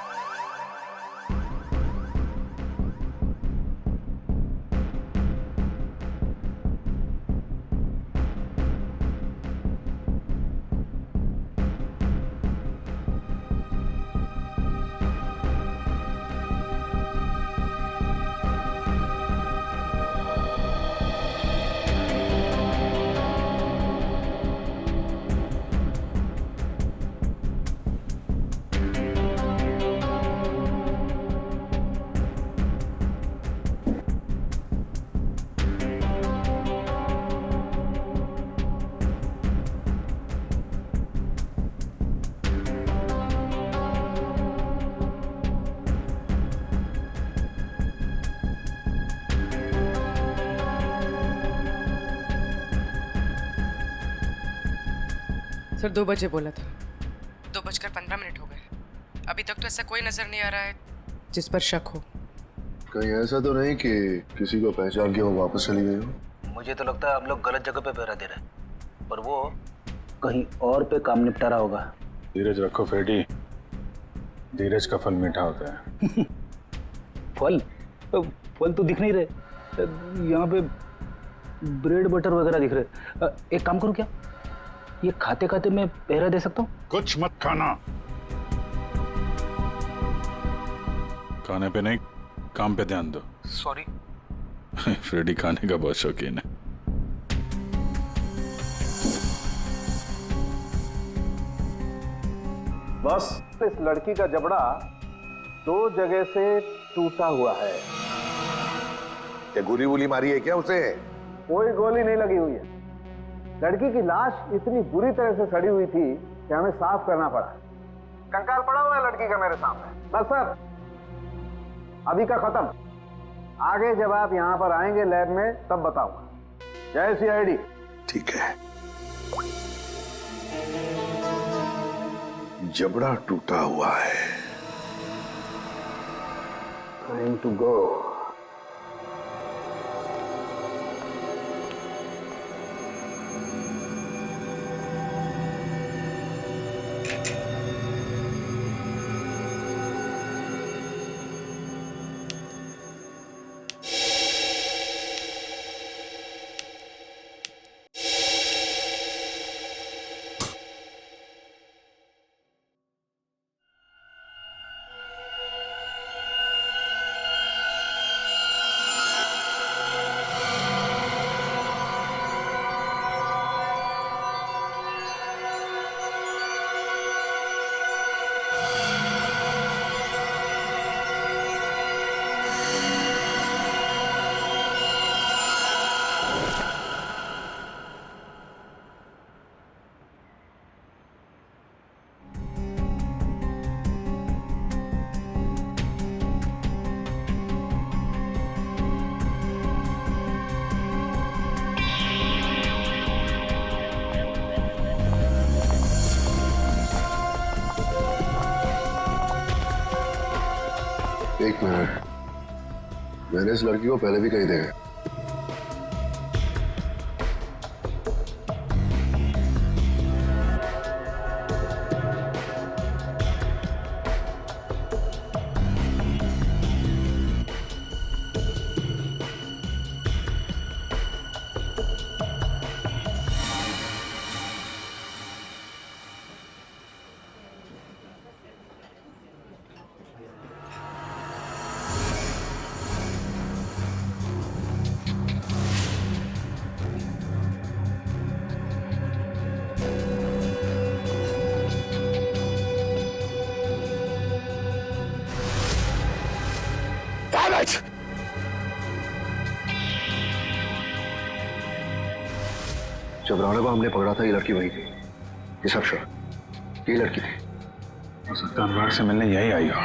सर 2 बजे बोला था, 2:15 हो गए। अभी तक तो ऐसा कोई नजर नहीं आ रहा है जिस पर शक हो। कहीं ऐसा तो नहीं कि किसी को पहचान के वो वापस चली गई हो? मुझे तो लगता है आप लोग गलत जगह पे पहरा दे रहे हैं, पर वो कहीं और पे काम निपटा रहा होगा। धीरज रखो फ्रेडी, धीरज का फल मीठा होता है। फल तो दिख नहीं रहे, यहाँ पे ब्रेड बटर वगैरह दिख रहे। एक काम करूँ क्या, ये खाते खाते मैं पहरा दे सकता हूँ? कुछ मत खाना। खाने पे नहीं, काम पे ध्यान दो। सॉरी। फ्रेडी खाने का बहुत शौकीन है। बस इस लड़की का जबड़ा 2 जगह से टूटा हुआ है। क्या गोली वोली मारी है क्या उसे? कोई गोली नहीं लगी हुई है। लड़की की लाश इतनी बुरी तरह से सड़ी हुई थी कि हमें साफ करना पड़ा। कंकाल पड़ा हुआ है लड़की का मेरे सामने। बस सर, अभी का खत्म। आगे जब आप यहां पर आएंगे लैब में तब बताऊंगा। जय CID। ठीक है। जबड़ा टूटा हुआ है। Time to go. एक मिनट, मैंने इस लड़की को पहले भी कहीं देखा। जब राणा को हमने पकड़ा था ये लड़की वही थी। ये सब श्योर, ये लड़की थी। हो सकता है अनुराग से मिलने यही आई हो।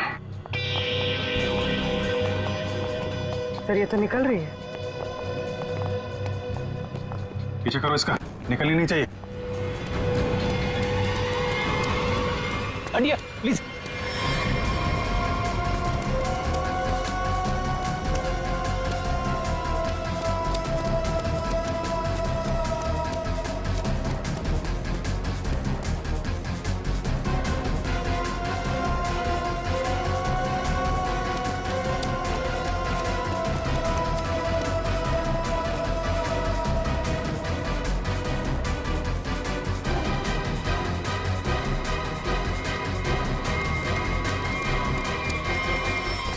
सर ये तो निकल रही है। पीछे करो इसका, निकलनी नहीं चाहिए। हटिया प्लीज।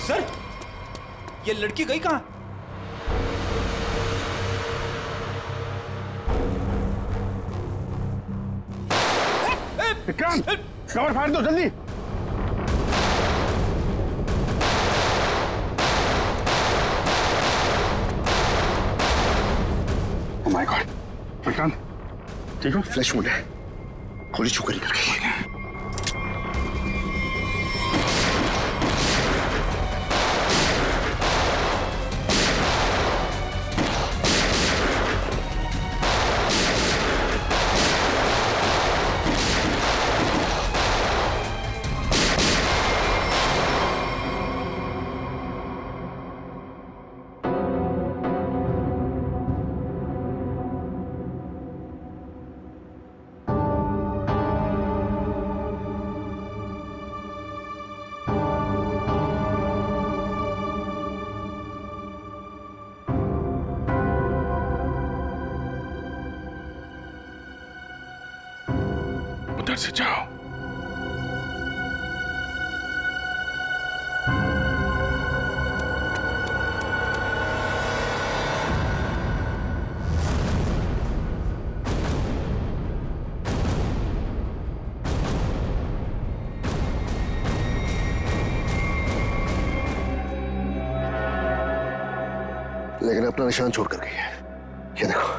सर, ये लड़की गई कहां? विक्रांत, कवर फाड़ दो जल्दी। ओह माय गॉड, विक्रांत ठीक हो? फ्लैश मूड है, गोली छूकर निकल गई। घर से जाओ। लेकिन अपना निशान छोड़ कर गई है, ये देखो।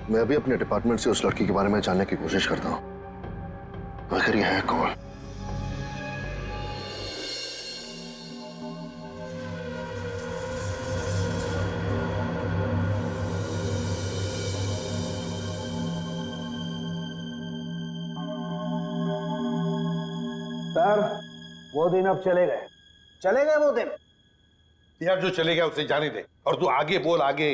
मैं अभी अपने डिपार्टमेंट से उस लड़की के बारे में जानने की कोशिश करता हूं। आखिर ये है कौन? सर, वो दिन अब चले गए। चले गए वो दिन। यार जो चले गया उसे जाने दे, और तू आगे बोल, आगे।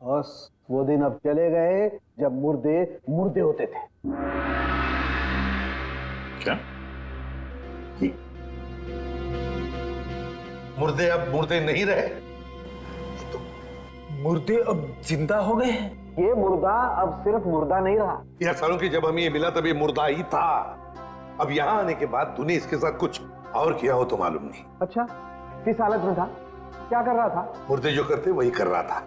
बस वो दिन अब चले गए जब मुर्दे मुर्दे होते थे। क्या? मुर्दे अब मुर्दे नहीं रहे, मुर्दे अब जिंदा हो गए हैं। ये मुर्दा अब सिर्फ मुर्दा नहीं रहा। यार सालों की जब हमें ये मिला तब ये मुर्दा ही था। अब यहाँ आने के बाद तूने इसके साथ कुछ और किया हो तो मालूम नहीं। अच्छा, किस हालत में था? क्या कर रहा था? मुर्दे जो करते वही कर रहा था,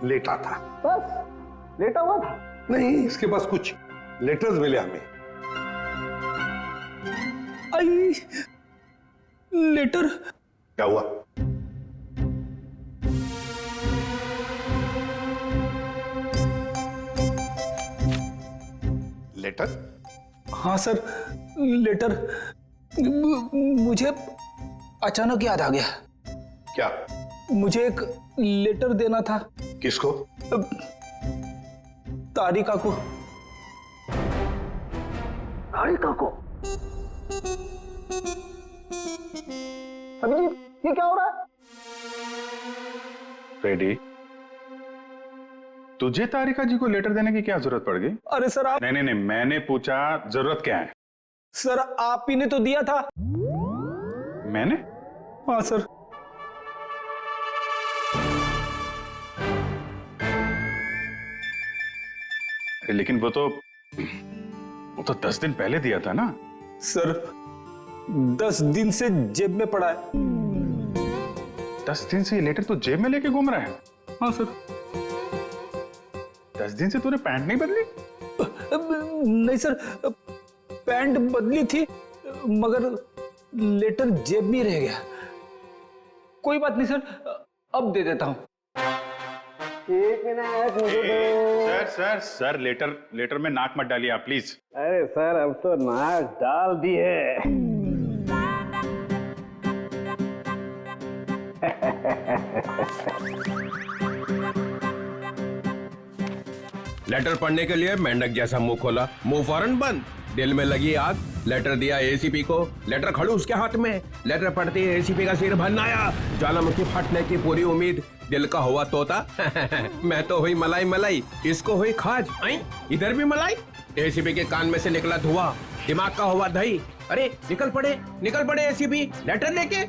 लेटा था। बस लेटा हुआ था? नहीं, इसके पास कुछ लेटर्स मिले हमें। आई लेटर। क्या हुआ? लेटर? हाँ सर, लेटर। मुझे अचानक याद आ गया। क्या? मुझे एक लेटर देना था। किसको? तारिका को। तारिका को? अभिजीत, ये क्या हो रहा है? रेडी? तुझे तारिका जी को लेटर देने की क्या जरूरत पड़ गई? अरे सर आप। नहीं, मैंने पूछा जरूरत क्या है। सर आप ही ने तो दिया था। मैंने? हाँ सर। लेकिन वो तो 10 दिन पहले दिया था ना। सर 10 दिन से जेब में पड़ा है। 10 दिन से ये लेटर तो जेब में लेके घूम रहा है? हाँ सर। 10 दिन से तूने पैंट नहीं बदली? नहीं सर, पैंट बदली थी मगर लेटर जेब में रह गया। कोई बात नहीं सर, अब दे देता हूं। एक मिनट मुझे दो। सर लेटर में नाक मत डालिए आप प्लीज। अरे सर अब तो नाक डाल दी है। लेटर पढ़ने के लिए मेंढक जैसा मुंह खोला, मुंह फौरन बंद। दिल में लगी आग। लेटर दिया एसीपी को, लेटर खड़ूस के हाथ में। लेटर पढ़ते ही एसीपी का सिर भन्नाया, ज्वालामुखी फटने की पूरी उम्मीद। दिल का हुआ तोता मैं तो हुई मलाई मलाई, इसको हुई खाज। इधर भी मलाई। एसीपी के कान में से निकला धुआं, दिमाग का हुआ दही। अरे निकल पड़े एसीपी लेटर लेके।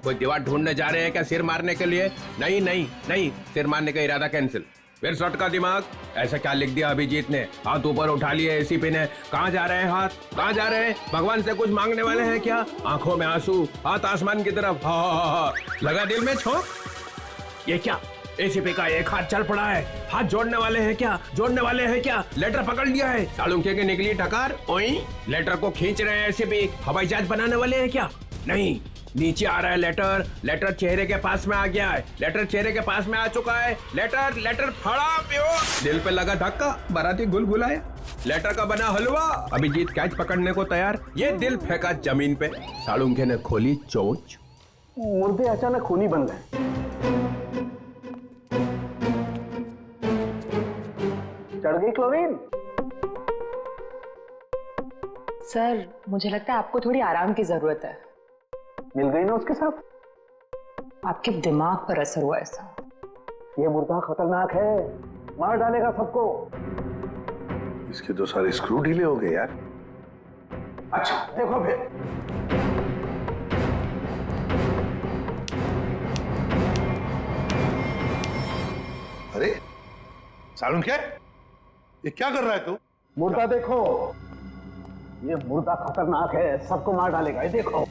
कोई दीवार ढूंढने जा रहे हैं क्या सिर मारने के लिए? नहीं, सिर मारने का इरादा कैंसिल। फिर शॉट का दिमाग। ऐसा क्या लिख दिया अभिजीत ने? हाथ ऊपर उठा लिए एसीपी ने। कहाँ जा रहे हैं हाथ? कहाँ जा रहे हैं? भगवान से कुछ मांगने वाले हैं क्या? आंखों में आंसू, हाथ आसमान की तरफ। हा। लगा दिल में छोंक। ये क्या? एसीपी का एक हाथ चल पड़ा है। हाथ जोड़ने वाले हैं क्या? लेटर पकड़ लिया है। सालुंखे की निकली टकार। ओई लेटर को खींच रहे हैं एसीपी। हवाई जहाज बनाने वाले हैं क्या? नहीं, नीचे आ रहा है लेटर चेहरे के पास में आ गया है। लेटर चेहरे के पास में आ चुका है। लेटर फड़ा प्यो। दिल पे लगा धक्का, बाराती गुलगुलाया। लेटर का बना हलवा। अभिजीत कैच पकड़ने को तैयार, ये दिल फेंका जमीन पे। सालुंखे ने खोली चोंच। मुर्दे अचानक खूनी बन गए। चढ़ गई क्लोरीन। सर मुझे लगता है आपको थोड़ी आराम की जरूरत है। मिल गई ना उसके साथ? आपके दिमाग पर असर हुआ ऐसा। ये मुर्दा खतरनाक है, मार डालेगा सबको। इसके तो सारे स्क्रू ढीले हो गए यार। अच्छा देखो फिर। अरे सालून क्या? ये क्या कर रहा है तू? मुर्दा देखो, ये मुर्दा खतरनाक है, सबको मार डालेगा। ये देखो।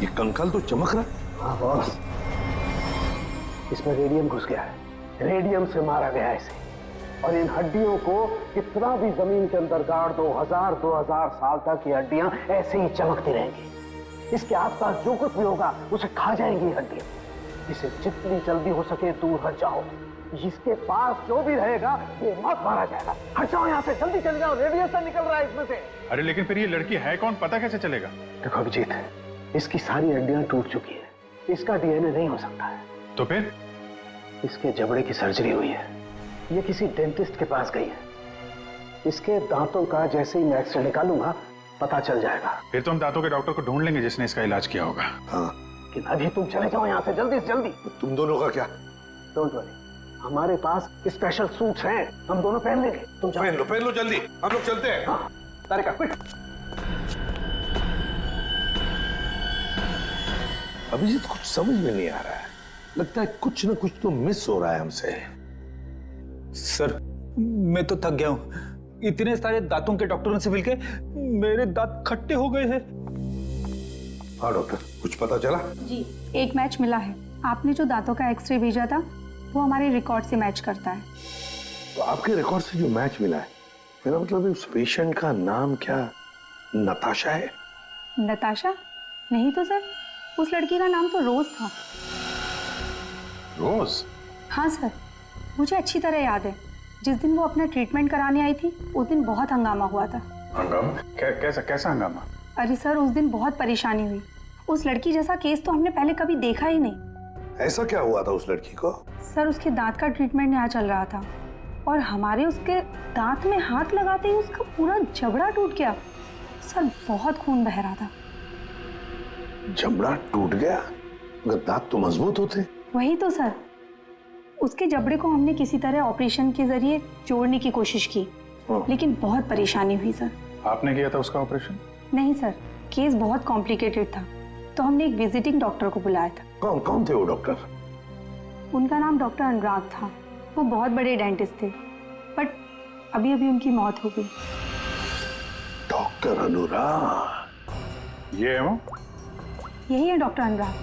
ये कंकाल तो चमक रहा है। हाँ बॉस, इसमें रेडियम घुस गया है, रेडियम से मारा गया है इसे। और इन हड्डियों को कितना भी जमीन के अंदर गाड़ दो, 2000 साल तक ये हड्डियां ऐसे ही चमकती रहेंगी। इसके आसपास जो कुछ भी होगा उसे खा जाएंगी ये हड्डियां। इसे जितनी जल्दी हो सके दूर हट जाओ। इसके पास जो भी रहेगा ये मत मारा जाएगा। हट जाओ यहाँ से, जल्दी चले जाओ, रेडिएशन निकल रहा है इसमें से। अरे लेकिन फिर ये लड़की है कौन, पता कैसे चलेगा? देखो अभिजीत, इसकी सारी हड्डियां टूट चुकी है, इसका डीएनए नहीं हो सकता है। तो फिर? इसके जबड़े की सर्जरी हुई है, ये किसी डेंटिस्ट के पास गई है। इसके दांतों का जैसे ही मैं एक्सरे निकालूंगा पता चल जाएगा। फिर तो हम दांतों के डॉक्टर को ढूंढ लेंगे जिसने इसका इलाज किया होगा। हाँ, लेकिन अभी तुम चले जाओ यहाँ से जल्दी से जल्दी। तुम दोनों का क्या? डोंट वरी, हमारे पास स्पेशल सूट्स हैं, हम दोनों पहन लेंगे। तुम जाओ। पहन लो जल्दी, हम लोग चलते हैं। हाँ, तारिका क्विक। अभिजीत कुछ समझ में नहीं आ रहा है, लगता है कुछ ना कुछ तो मिस हो रहा है हमसे। सर मैं तो थक गया हूं, इतने सारे दांतों के डॉक्टरों से मिलके मेरे दांत खट्टे हो गए हैं। हाँ डॉक्टर, कुछ पता चला? जी, एक मैच मिला है। आपने जो दांतों का एक्सरे भेजा था वो हमारे रिकॉर्ड से मैच करता है। तो आपके रिकॉर्ड से जो मैच मिला है, मेरा मतलब उस पेशेंट का नाम क्या नताशा है? नताशा? नहीं तो सर, उस लड़की का नाम तो रोज था। रोज? हाँ सर, मुझे अच्छी तरह याद है। जिस दिन वो अपना ट्रीटमेंट कराने आई थी उस दिन बहुत हंगामा हुआ था। हंगामा? कैसा हंगामा? अरे सर, उस दिन बहुत परेशानी हुई। उस लड़की जैसा केस तो हमने पहले कभी देखा ही नहीं। ऐसा क्या हुआ था उस लड़की को? सर, उसके दांत का ट्रीटमेंट यहाँ चल रहा था और हमारे उसके दांत में हाथ लगाते ही उसका पूरा जबड़ा टूट गया। सर, बहुत खून बह रहा था। जबड़ा टूट गया? मगर दांत तो मजबूत होते। वही तो सर, उसके जबड़े को हमने किसी तरह ऑपरेशन के जरिए जोड़ने की कोशिश की, लेकिन बहुत परेशानी हुई सर। आपने किया था उसका ऑपरेशन? नहीं सर, केस बहुत कॉम्प्लिकेटेड था, तो हमने एक विजिटिंग डॉक्टर को बुलाया था। कौन थे वो डॉक्टर? उनका नाम डॉक्टर अनुराग था। वो बहुत बड़े डेंटिस्ट थे, बट अभी अभी उनकी मौत हो गई। डॉक्टर अनुराग? ये है वो? यही है डॉक्टर अनुराग।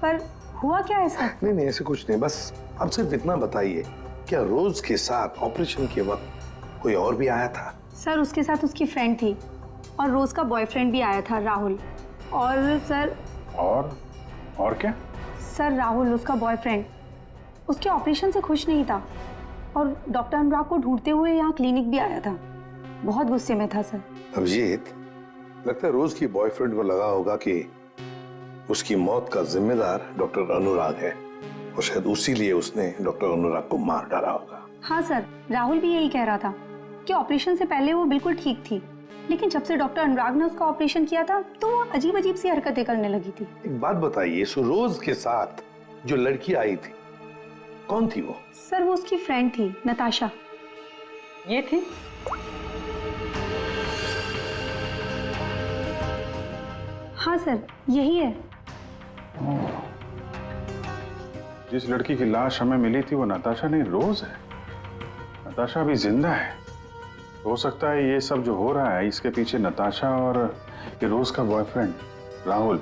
पर हुआ क्या है सर? नहीं ऐसे कुछ नहीं, बस आप सिर्फ इतना बताइए, क्या रोज के साथ ऑपरेशन के वक्त कोई और भी आया था? सर, उसके साथ उसकी फ्रेंड थी और रोज का बॉयफ्रेंड भी आया था, राहुल। और सर और क्या? सर, राहुल उसका बॉयफ्रेंड उसके ऑपरेशन से खुश नहीं था और डॉक्टर अनुराग को ढूंढते हुए यहाँ क्लिनिक भी आया था। बहुत गुस्से में था सर। अभिजीत, लगता है रोज की बॉयफ्रेंड को लगा होगा कि उसकी मौत का जिम्मेदार डॉक्टर अनुराग है और शायद उसी लिए उसने डॉक्टर अनुराग को मार डाला होगा। हाँ सर, राहुल भी यही कह रहा था कि ऑपरेशन से पहले वो बिल्कुल ठीक थी, लेकिन जब से डॉक्टर अनुराग ने उसका ऑपरेशन किया था तो वो अजीब अजीब सी हरकतें करने लगी थी। एक बात बताइए, रोज के साथ जो लड़की आई थी कौन थी वो? सर, वो उसकी फ्रेंड थी, नताशा। ये थी? हाँ सर, यही है। जिस लड़की की लाश हमें मिली थी वो नताशा नहीं, रोज है। नताशा अभी जिंदा है। हो सकता है ये सब जो हो रहा है इसके पीछे नताशा और ये रोज का बॉयफ्रेंड राहुल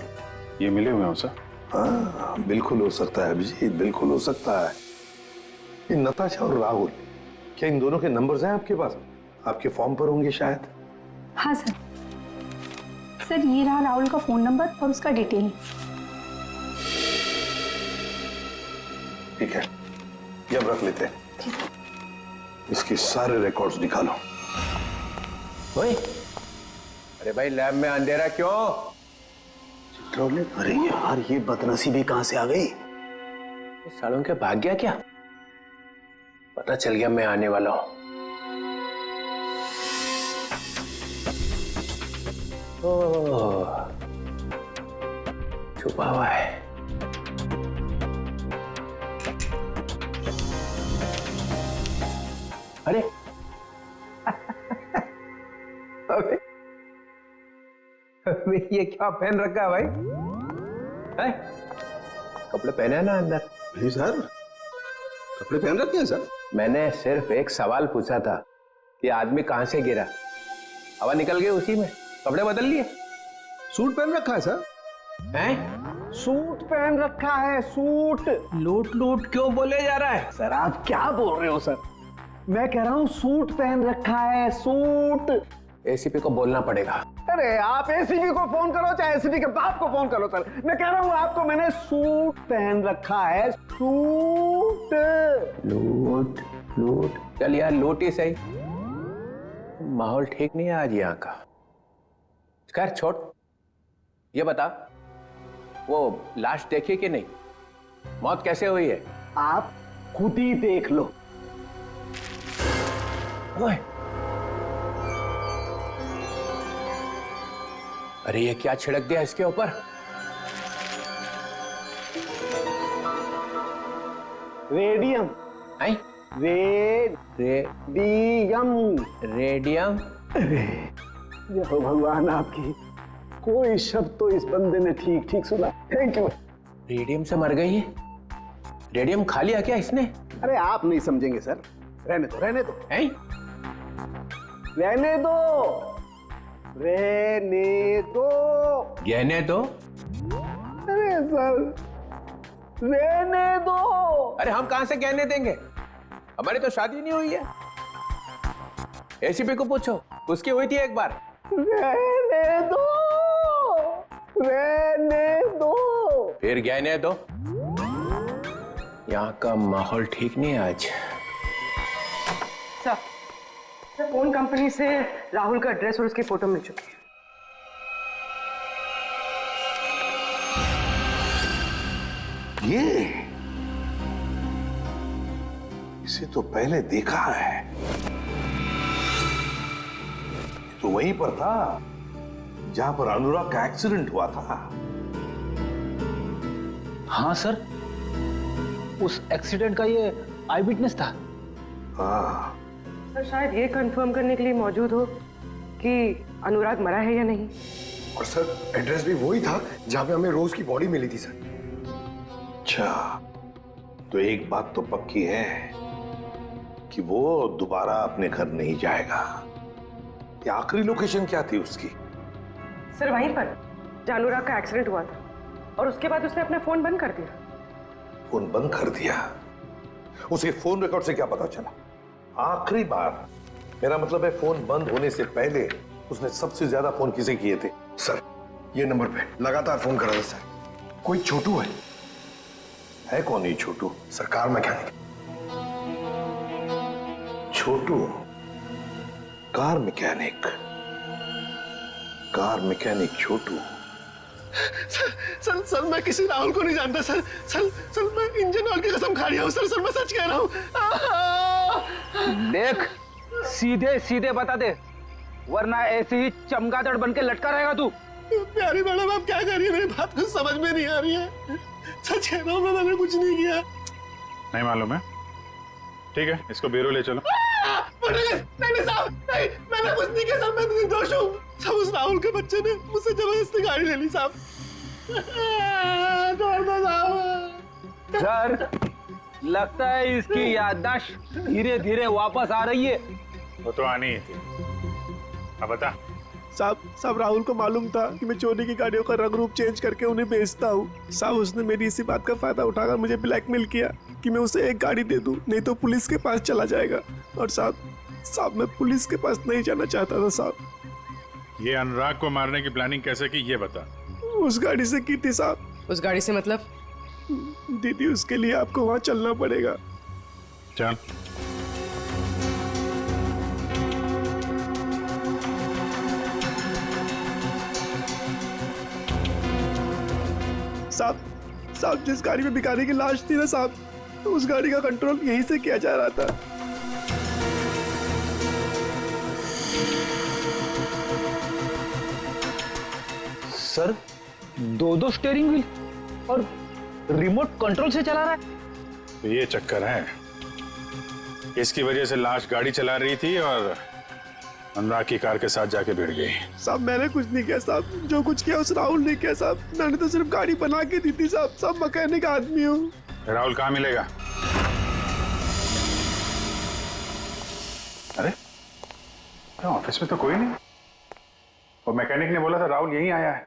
ये मिले हुए हैं सर। हाँ, बिल्कुल हो सकता है अभिजीत, बिल्कुल हो सकता है। ये नताशा और राहुल, क्या इन दोनों के नंबर्स हैं आपके पास? आपके फॉर्म पर होंगे शायद। हाँ सर। सर, ये रहा राहुल का फोन नंबर और उसका डिटेल। ठीक है, ये अब रख लेते हैं। इसके सारे रिकॉर्ड्स निकालो। भाई, अरे भाई, लैब में अंधेरा क्यों? अरे यार, ये बदनसीबी कहां से आ गई? सालों के भाग गया क्या? पता चल गया मैं आने वाला हूं। ओह, छुपा हुआ है। अरे अबे ये क्या पहन रखा है भाई? है? कपड़े पहने हैं ना अंदर? नहीं सर, कपड़े पहन रखे हैं सर। मैंने सिर्फ एक सवाल पूछा था कि आदमी कहां से गिरा, हवा निकल गई उसी में, कपड़े बदल लिए। सूट पहन रखा है सर। हैं? सूट पहन रखा है, सूट। लूट लूट क्यों बोले जा रहा है? सर आप क्या बोल रहे हो सर? मैं कह रहा हूँ सूट पहन रखा है, सूट। एसीपी को बोलना पड़ेगा। अरे आप एसीपी को फोन करो चाहे एसीपी के बाप को फोन करो सर, मैं कह रहा हूँ आपको मैंने सूट पहन रखा है, सूट। लूट लूट, चल यार लूट ही सही, माहौल ठीक नहीं है आज यहाँ का। खैर छोड़, ये बता वो लाश देखी कि नहीं? मौत कैसे हुई है? आप खुद ही देख लो। ओए, अरे ये क्या छिड़क दिया इसके ऊपर? रेडियम। आई? रेडियम। रेडियम? जय हो भगवान आपकी, कोई शब्द तो इस बंदे ने ठीक ठीक सुना। Thank you. रेडियम से मर गई है? रेडियम खा लिया क्या इसने? अरे आप नहीं समझेंगे सर, रहने दो रहने दो। हैं? रहने दो रहने दो। गहने दो? अरे सर रहने दो। अरे हम कहां से गहने देंगे, हमारी तो शादी नहीं हुई है। एसीपी को पूछो, उसकी हुई थी एक बार। रहने दो रहने दो। फिर गहने दो। यहाँ का माहौल ठीक नहीं है आज। सर फोन कंपनी से राहुल का एड्रेस और उसकी फोटो मिल चुकी है। ये इसे तो पहले देखा है, तो वहीं पर था जहां पर अनुराग का एक्सीडेंट हुआ था। हाँ सर, उस एक्सीडेंट का ये आई विटनेस था। हाँ सर शायद ये कंफर्म करने के लिए मौजूद हो कि अनुराग मरा है या नहीं। और सर एड्रेस भी वही था जहां पे हमें रोज की बॉडी मिली थी सर। अच्छा, तो एक बात तो पक्की है कि वो दोबारा अपने घर नहीं जाएगा। ये आखिरी लोकेशन क्या थी उसकी? सर वहीं पर जहां अनुराग का एक्सीडेंट हुआ था, और उसके बाद उसने अपना फोन बंद कर दिया। फोन बंद कर दिया? उसे फोन रिकॉर्ड से क्या पता चला? आखिरी बार, मेरा मतलब है फोन बंद होने से पहले उसने सबसे ज्यादा फोन किसे किए थे? सर ये नंबर पे लगातार फोन कर रहा था सर। कोई छोटू है कौन ये Chhotu? Sir car mechanic. Chhotu car mechanic? Car mechanic Chhotu? Sir मैं किसी राहुल को नहीं जानता सर। सर मैं इंजन ऑयल की कसम खा रहा हूँ सर मैं सच कह रहा हूँ। देख सीधे सीधे बता दे, वरना ऐसे ही चमगादड़ बन के लटका रहेगा तू। प्यारी मैडम आप क्या कर रही है, मेरी बात कुछ समझ में नहीं आ रही है। सच कह रहा हूँ मैंने कुछ नहीं किया। नहीं मालूम है? ठीक है, इसको ब्यूरो ले चलो। नहीं साहब, नहीं मैंने कुछ नहीं किया साहब, मैं निर्दोष हूँ। सब उस राहुल के बच्चे ने मुझसे जबरदस्ती गाड़ी ले ली साहब। छोड़ दो साहब। सर लगता है इसकी याददाश्त धीरे धीरे वापस आ रही है। वो तो आनी ही थी। अब बता। साहब राहुल को मालूम था कि मैं चोरी की गाड़ियों का रंग रूप चेंज करके उन्हें बेचता हूँ। साहब उसने मेरी इसी बात का फायदा उठाकर मुझे ब्लैकमेल किया कि मैं उसे एक गाड़ी दे दूं, नहीं तो पुलिस के पास चला जाएगा। और साहब मैं पुलिस के पास नहीं जाना चाहता था साहब। ये अनुराग को मारने की प्लानिंग कैसे की ये बता। उस गाड़ी से की थी साहब। उस गाड़ी से मतलब? दीदी उसके लिए आपको वहां चलना पड़ेगा। चल। साहब जिस गाड़ी में भिखारी की लाश थी ना साहब, उस गाड़ी का कंट्रोल यहीं से किया जा रहा था। सर 2 स्टीयरिंग व्हील और रिमोट कंट्रोल से चला रहा है। तो ये चक्कर है, इसकी वजह से लाश गाड़ी चला रही थी और अनुराग की कार के साथ जाके भिड़ गई। साहब मैंने कुछ नहीं किया साहब, जो कुछ किया उस राहुल ने किया साहब। मैंने तो सिर्फ गाड़ी बना के दी थी साहब। सब मैकेनिक आदमी हूँ। राहुल कहाँ मिलेगा? अरे ऑफिस में तो कोई नहीं, और मैकेनिक ने बोला था राहुल यहीं आया है।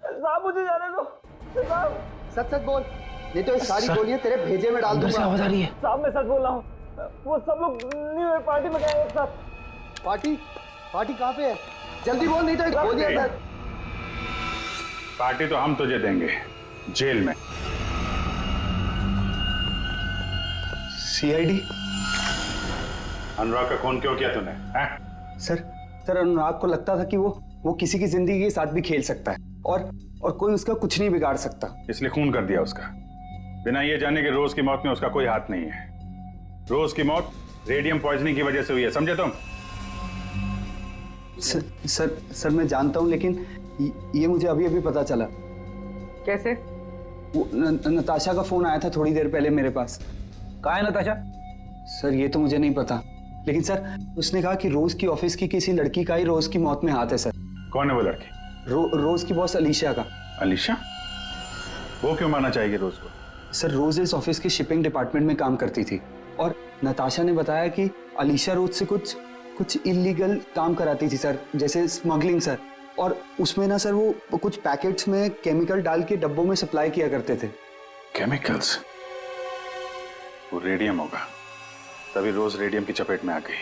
साहब मुझे जाने दो साहब। सच सच बोल, नहीं तो ये सारी गोलियां तेरे भेजे में डाल दूंगा। आवाज आ रही है। साहब मैं सच बोल रहा हूँ, वो सब लोग न्यू ईयर पार्टी में गए एक साथ। पार्टी पार्टी कहाँ पे है? जल्दी बोल, नहीं तो ये गोलियां अंदर। पार्टी तो हम तुझे देंगे जेल में। सीआईडी? अनुराग का खून क्यों किया तूने? सर अनुराग को लगता था कि वो किसी की जिंदगी के साथ भी खेल सकता है और कोई उसका कुछ नहीं बिगाड़ सकता, इसलिए खून कर दिया उसका, बिना ये जाने कि रोज की मौत में उसका कोई हाथ नहीं है। रोज की मौत रेडियम पॉइजनिंग की वजह से हुई है, समझे तुम? सर मैं जानता हूं, लेकिन ये मुझे अभी अभी पता चला। कैसे? वो नताशा का फोन आया था थोड़ी देर पहले मेरे पास। कहाँ है नताशा? सर ये तो मुझे नहीं पता, लेकिन सर उसने कहा कि रोज की ऑफिस की किसी लड़की का ही रोज की मौत में हाथ है सर। कौन है वो लड़की? रोज की बॉस अलीशा का। अलीशा? वो क्यों मारना चाहेगी रोज को? सर रोज इस ऑफिस के शिपिंग डिपार्टमेंट में काम करती थी और नताशा ने बताया कि अलीशा रोज से कुछ इलीगल काम कराती थी सर, जैसे स्मगलिंग सर। और उसमें ना सर वो कुछ पैकेट्स में केमिकल डाल के डब्बों में सप्लाई किया करते थे। केमिकल्स? वो रेडियम होगा, तभी रोज रेडियम की चपेट में आ गई।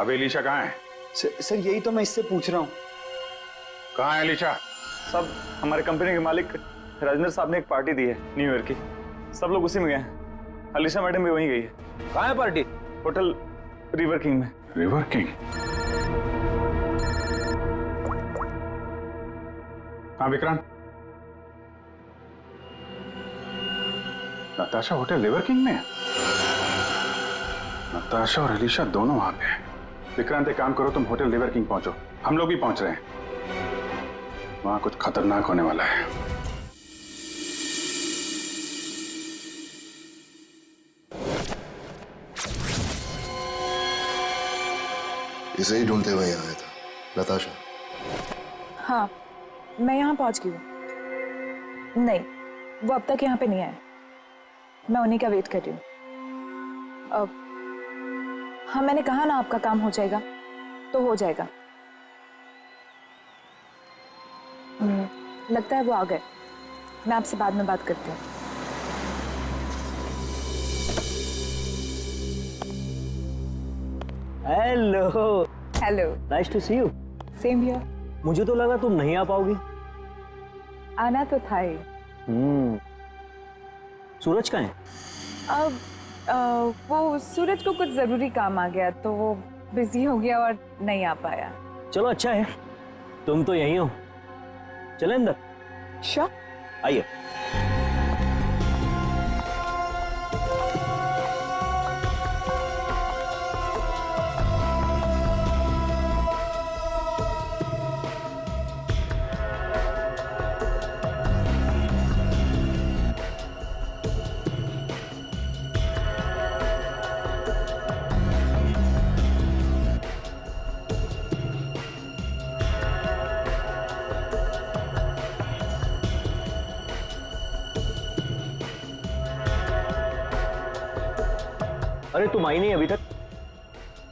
अब अलीशा कहाँ है? सर यही तो मैं इससे पूछ रहा हूँ। कहाँ है अलीशा? सब हमारे कंपनी के मालिक राजेंद्र साहब ने एक पार्टी दी है न्यू ईयर की, सब लोग उसी में गए हैं। अलीशा मैडम भी वहीं गई है। कहाँ है पार्टी? होटल रिवर किंग में। River king? हाँ Vikrant, Natasha hotel river king में है? नताशा और अलीशा दोनों वहां पे हैं। विक्रांत एक काम करो, तुम होटल रिवर किंग पहुंचो, हम लोग भी पहुंच रहे हैं। वहां कुछ खतरनाक होने वाला है। इसे ही ढूंढते हुए यहाँ आया था। नताशा? हाँ मैं यहाँ पहुँच गई हूँ। नहीं वो अब तक यहाँ पे नहीं आया, मैं उन्हीं का वेट कर रही हूँ। हाँ मैंने कहा ना आपका काम हो जाएगा तो हो जाएगा। लगता है वो आ गए, मैं आपसे बाद में बात करती हूँ। Hello. Hello, nice to see you. Same here. मुझे तो लगा तुम नहीं आ पाओगी। आना तो था ही। सूरज कहाँ है? अब वो सूरज को कुछ जरूरी काम आ गया तो वो बिजी हो गया और नहीं आ पाया। चलो अच्छा है, तुम तो यहीं हो, चले अंदर। श्योर, आइए। अरे तुम आई नहीं अभी तक?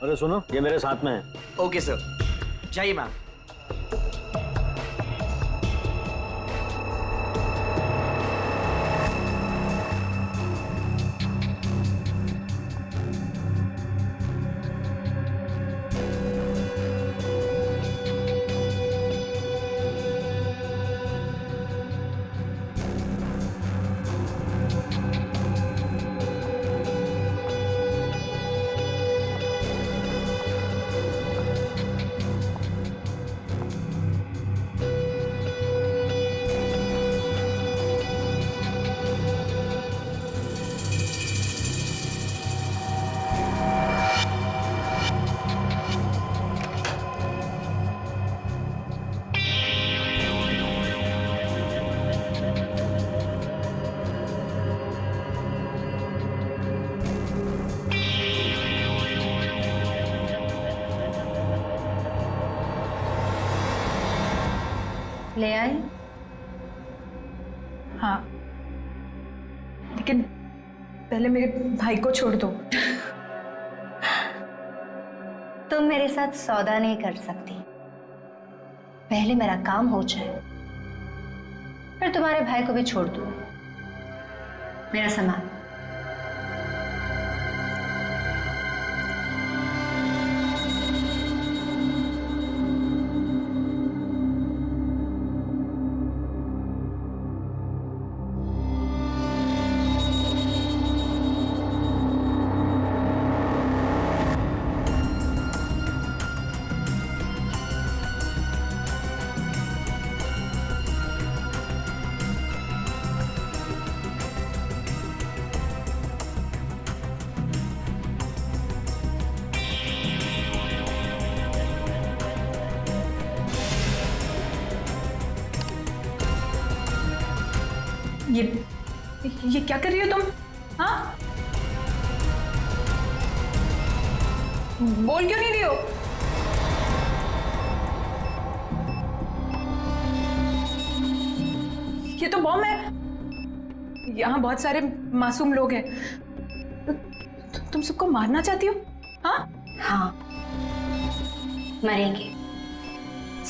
अरे सुनो, ये मेरे साथ में है। ओके सर, जाइए मैम। ले आई? हाँ, लेकिन पहले मेरे भाई को छोड़ दो। तुम मेरे साथ सौदा नहीं कर सकती। पहले मेरा काम हो जाए, फिर तुम्हारे भाई को भी छोड़ दूँ। मेरा सामान। ये क्या कर रही हो तुम? हाँ, बोल क्यों नहीं रही हो? ये तो बॉम्ब है। यहाँ बहुत सारे मासूम लोग हैं। तुम सबको मारना चाहती हो? हाँ हाँ, मरेंगे,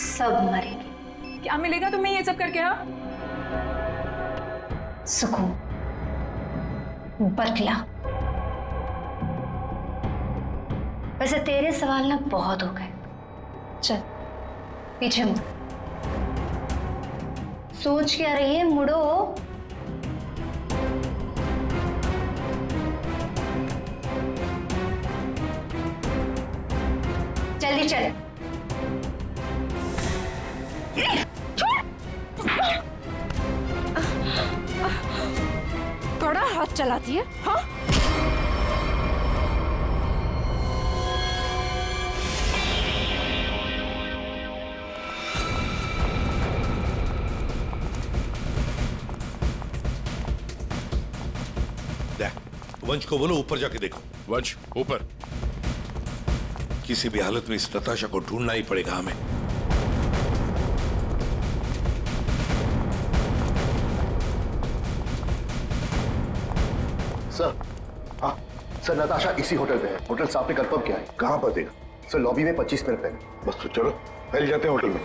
सब मरेंगे। क्या मिलेगा तुम्हें ये सब करके? हाँ, सुकून, बदला। वैसे तेरे सवाल ना बहुत हो गए। चल पीछे मुड़। सोच क्या रही है? मुड़ो। जल्दी चल। बड़ा हाथ चलाती है। हाँ, वंश को बोलो ऊपर जाके देखो। वंश ऊपर। किसी भी हालत में इस नताशा को ढूंढना ही पड़ेगा हमें। सर, हाँ सर, नताशा इसी होटल पे है। होटल साहब ने कंफर्म किया है। कहाँ पर देगा? सर लॉबी में 25 मिनट पहले। बस तो चलो पहले जाते हैं होटल में।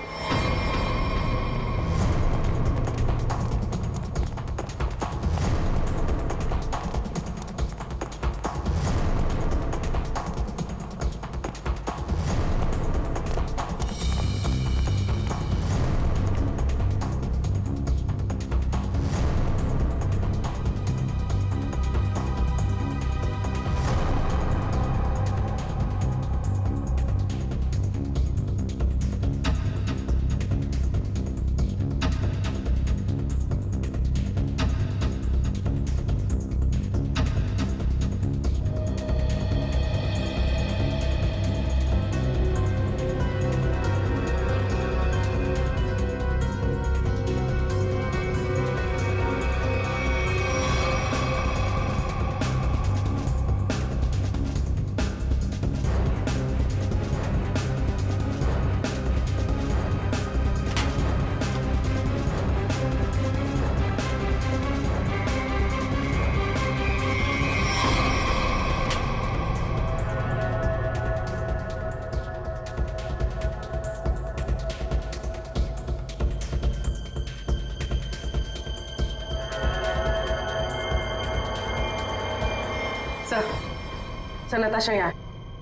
सर नताशा यहाँ है,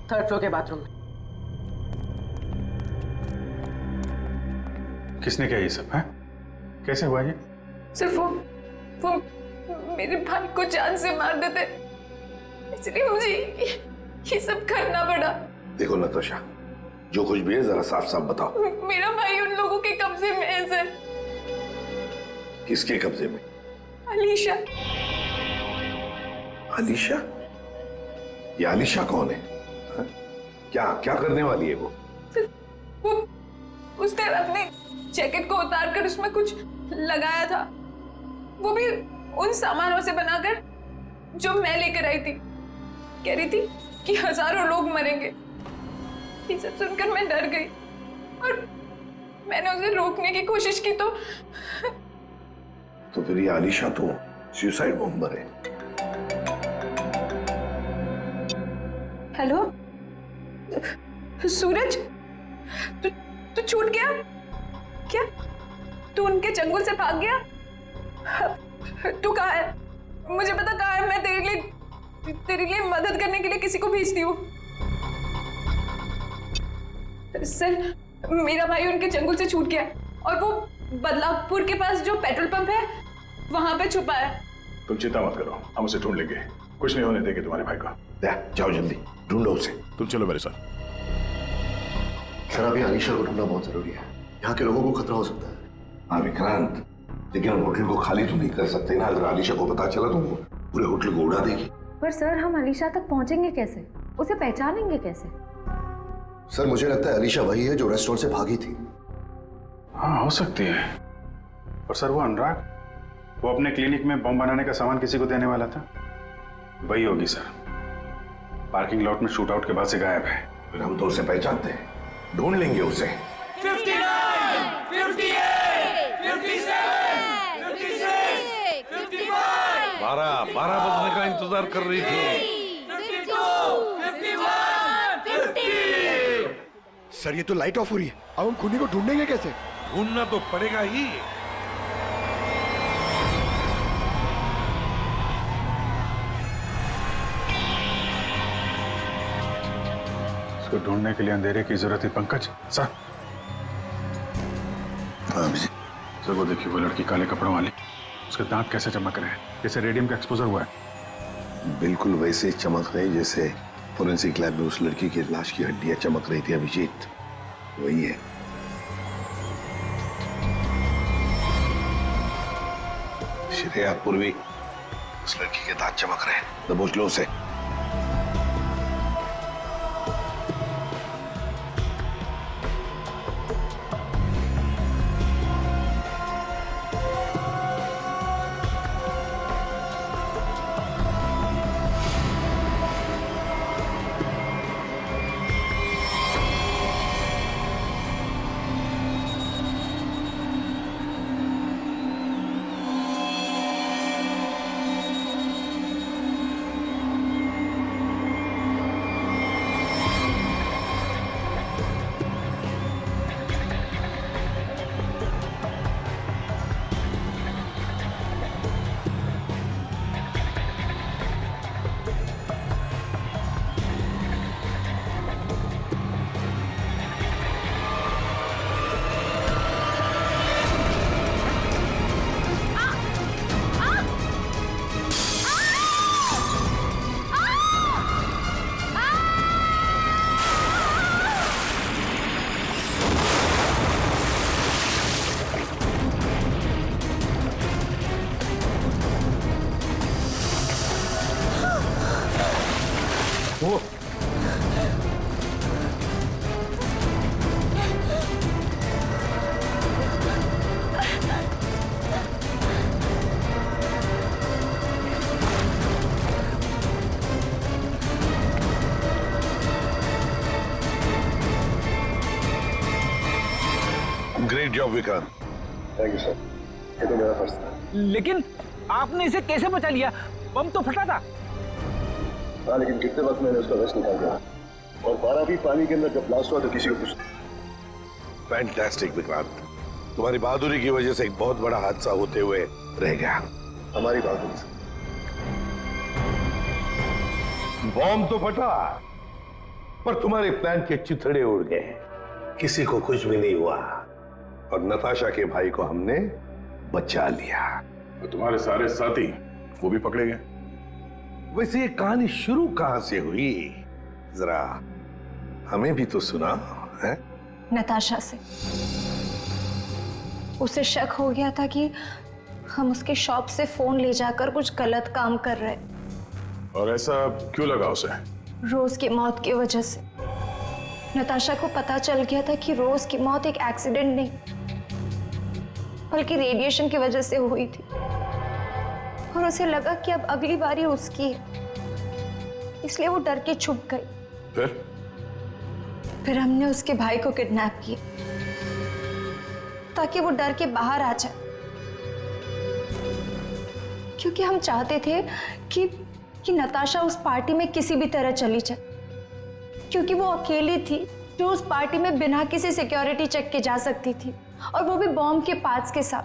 3rd फ्लोर के बाथरूम में। किसने किया ये सब? है कैसे हुआ ये? सिर्फ वो मेरे भाई को जान से मार देते, इसलिए मुझे ये सब करना पड़ा। देखो नताशा, जो कुछ भी है जरा साफ साफ बताओ। मेरा भाई उन लोगों के कब्जे में है सर। किसके कब्जे में? अलीशा। अलीशा? ये अलीशा कौन है? हा? क्या क्या करने वाली है वो? उसने अपने जैकेट को उतार कर उसमें कुछ लगाया था, वो भी उन सामानों से बनाकर जो मैं लेकर आई थी। कह रही थी कि हजारों लोग मरेंगे। ये सब सुनकर मैं डर गई मैंने उसे रोकने की कोशिश की तो फिर ये आलिशा तो सुसाइड बॉम्बर है। हेलो सूरज, तू छूट गया क्या? तू उनके चंगुल से भाग गया? तू कहाँ है? मुझे पता कहाँ है। मैं तेरे लिए मदद करने के लिए किसी को भेजती हूँ। सर, मेरा भाई उनके चंगुल से छूट गया और वो बदलापुर के पास जो पेट्रोल पंप है वहां पे छुपा है। तुम चिंता मत करो, हम उसे ढूंढ लेंगे। कुछ नहीं होने देंगे तुम्हारे भाई को। जाओ जल्दी ढूंढो उसे। तुम चलो मेरे साथ। सर, अभी आलिशा को ढूंढना बहुत जरूरी है। यहाँ के लोगों को खतरा हो सकता है। हाँ विक्रांत, लेकिन हम होटल को खाली तो नहीं कर सकते ना। अगर आलिशा को पता चला तो वो पूरे होटल को उड़ा देगी। पर सर, हम अलीशा तक पहुंचेंगे कैसे? उसे पहचानेंगे कैसे? सर, मुझे लगता है अलीशा वही है जो रेस्टोरेंट से भागी थी। हाँ, हो सकती है। और सर, वो अनुराग, वो अपने क्लिनिक में बम बनाने का सामान किसी को देने वाला था, वही होगी सर। पार्किंग लॉट में शूट आउट के बाद से गायब है। फिर हम तो उसे पहचानते हैं, ढूंढ लेंगे उसे। 59, 58, 57, 56, 55, 12 बजने का इंतजार कर रही थी। 52, 51, 50। सर, ये तो लाइट ऑफ हो रही है। अब हम खूनी को ढूंढेंगे कैसे? ढूंढना तो पड़ेगा ही। इसको ढूंढने के लिए अंधेरे की जरूरत है पंकज। सर, सर वो देखिए, वो लड़की काले कपड़ों वाली, उसके दांत कैसे चमक रहे हैं, जैसे रेडियम का एक्सपोजर हुआ है। बिल्कुल वैसे चमक रही जैसे फोरेंसिक लैब में उस लड़की की लाश की हड्डियां चमक रही थी। अभिजीत, वही है। श्रेया, पूर्वी, उस लड़की के दांत चमक रहे हैं। दबोच लो उसे। Great job Vikrant. Thank you sir, ये तो मेरा फर्ज था। लेकिन आपने इसे कैसे बचा लिया? बम तो फटा था। हाँ, लेकिन कितने वक्त मैंने उसका वेस्ट निकाल दिया और 12 भी पानी के अंदर जब ब्लास्ट हुआ तो किसी को कुछ। फैंटास्टिक विक्रांत, तुम्हारी बहादुरी की वजह से एक बहुत बड़ा हादसा होते हुए रह गया। हमारी बहादुरी से। बॉम्ब तो फटा, पर तुम्हारे प्लान के चिथड़े उड़ गए। किसी को कुछ भी नहीं हुआ और नताशा के भाई को हमने बचा लिया। तो तुम्हारे सारे साथी वो भी पकड़े गए। वैसे ये कहानी शुरू कहां से हुई, जरा हमें भी तो सुना है। नताशा से। उसे शक हो गया था कि हम उसके शॉप से फोन ले जाकर कुछ गलत काम कर रहे। और ऐसा क्यों लगा उसे? रोज की मौत की वजह से। नताशा को पता चल गया था कि रोज की मौत एक एक्सीडेंट नहीं बल्कि रेडिएशन की वजह से हुई थी, और उसे लगा कि अब अगली बारी उसकी है, इसलिए वो डर के छुप गई। फिर हमने उसके भाई को किडनैप किया ताकि वो डर के बाहर आ जाए, क्योंकि हम चाहते थे कि नताशा उस पार्टी में किसी भी तरह चली जाए, क्योंकि वो अकेली थी जो उस पार्टी में बिना किसी सिक्योरिटी चेक के जा सकती थी, और वो भी बॉम्ब के पार्ट्स के साथ,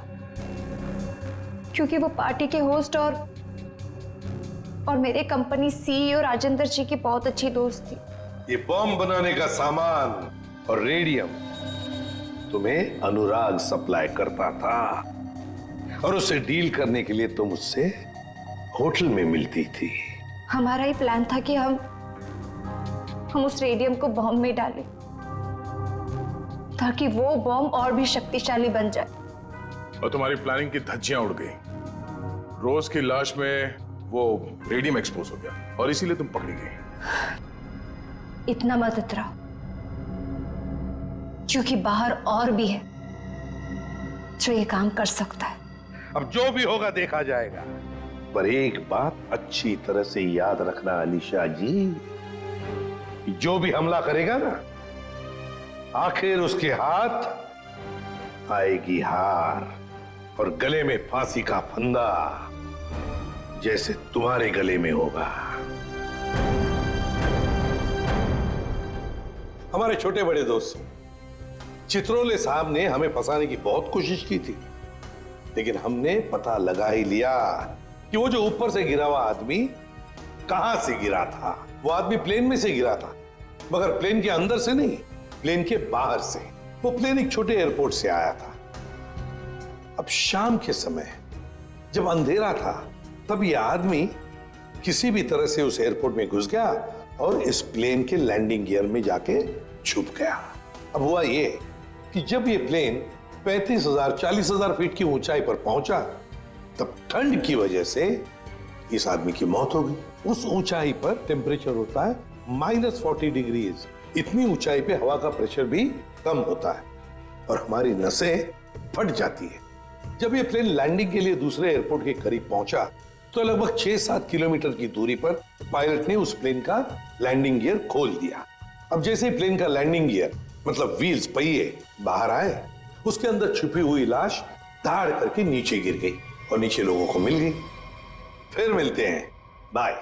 क्योंकि वो पार्टी के होस्ट और मेरे कंपनी सीईओ राजेंद्र जी की बहुत अच्छी दोस्त थी। ये बॉम्ब बनाने का सामान और रेडियम तुम्हें अनुराग सप्लाई करता था, और उससे डील करने के लिए तुम उससे होटल में मिलती थी। हमारा ही प्लान था कि हम उस रेडियम को बॉम्ब में डालें, ताकि वो बॉम्ब और भी शक्तिशाली बन जाए। और तुम्हारी प्लानिंग की धज्जियां उड़ गई। रोज की लाश में वो रेडियम एक्सपोज हो गया और इसीलिए तुम पकड़ी गई। इतना मत इतराओ, क्योंकि बाहर और भी है जो ये काम कर सकता है। अब जो भी होगा देखा जाएगा, पर एक बात अच्छी तरह से याद रखना अलीशा जी, जो भी हमला करेगा ना, आखिर उसके हाथ आएगी हार और गले में फांसी का फंदा, जैसे तुम्हारे गले में होगा। हमारे छोटे बड़े दोस्त चित्रोले साहब ने हमें फंसाने की बहुत कोशिश की थी, लेकिन हमने पता लगा ही लिया कि वो जो ऊपर से गिरा हुआ आदमी कहां से गिरा था। वो आदमी प्लेन में से गिरा था, मगर प्लेन के अंदर से नहीं, प्लेन के बाहर से। वो प्लेन एक छोटे एयरपोर्ट से आया था। अब शाम के समय जब अंधेरा था, तब ये आदमी किसी भी तरह से उस एयरपोर्ट में घुस गया और इस प्लेन के लैंडिंग गियर में जाके छुप गया। अब हुआ ये कि जब ये प्लेन 35,000 40,000 फीट की ऊंचाई पर पहुंचा, तब ठंड की वजह से इस आदमी की मौत हो गई। उस ऊंचाई पर टेम्परेचर होता है -40 डिग्रीज। इतनी ऊंचाई पे हवा का प्रेशर भी कम होता है और हमारी नसें फट जाती है। जब ये प्लेन लैंडिंग के लिए दूसरे एयरपोर्ट के करीब पहुंचा, तो लगभग 6-7 किलोमीटर की दूरी पर पायलट ने उस प्लेन का लैंडिंग गियर खोल दिया। अब जैसे ही प्लेन का लैंडिंग गियर मतलब व्हील्स, पहिए बाहर आए, उसके अंदर छुपी हुई लाश धाड़ करके नीचे गिर गई और नीचे लोगों को मिल गई। फिर मिलते हैं, बाय।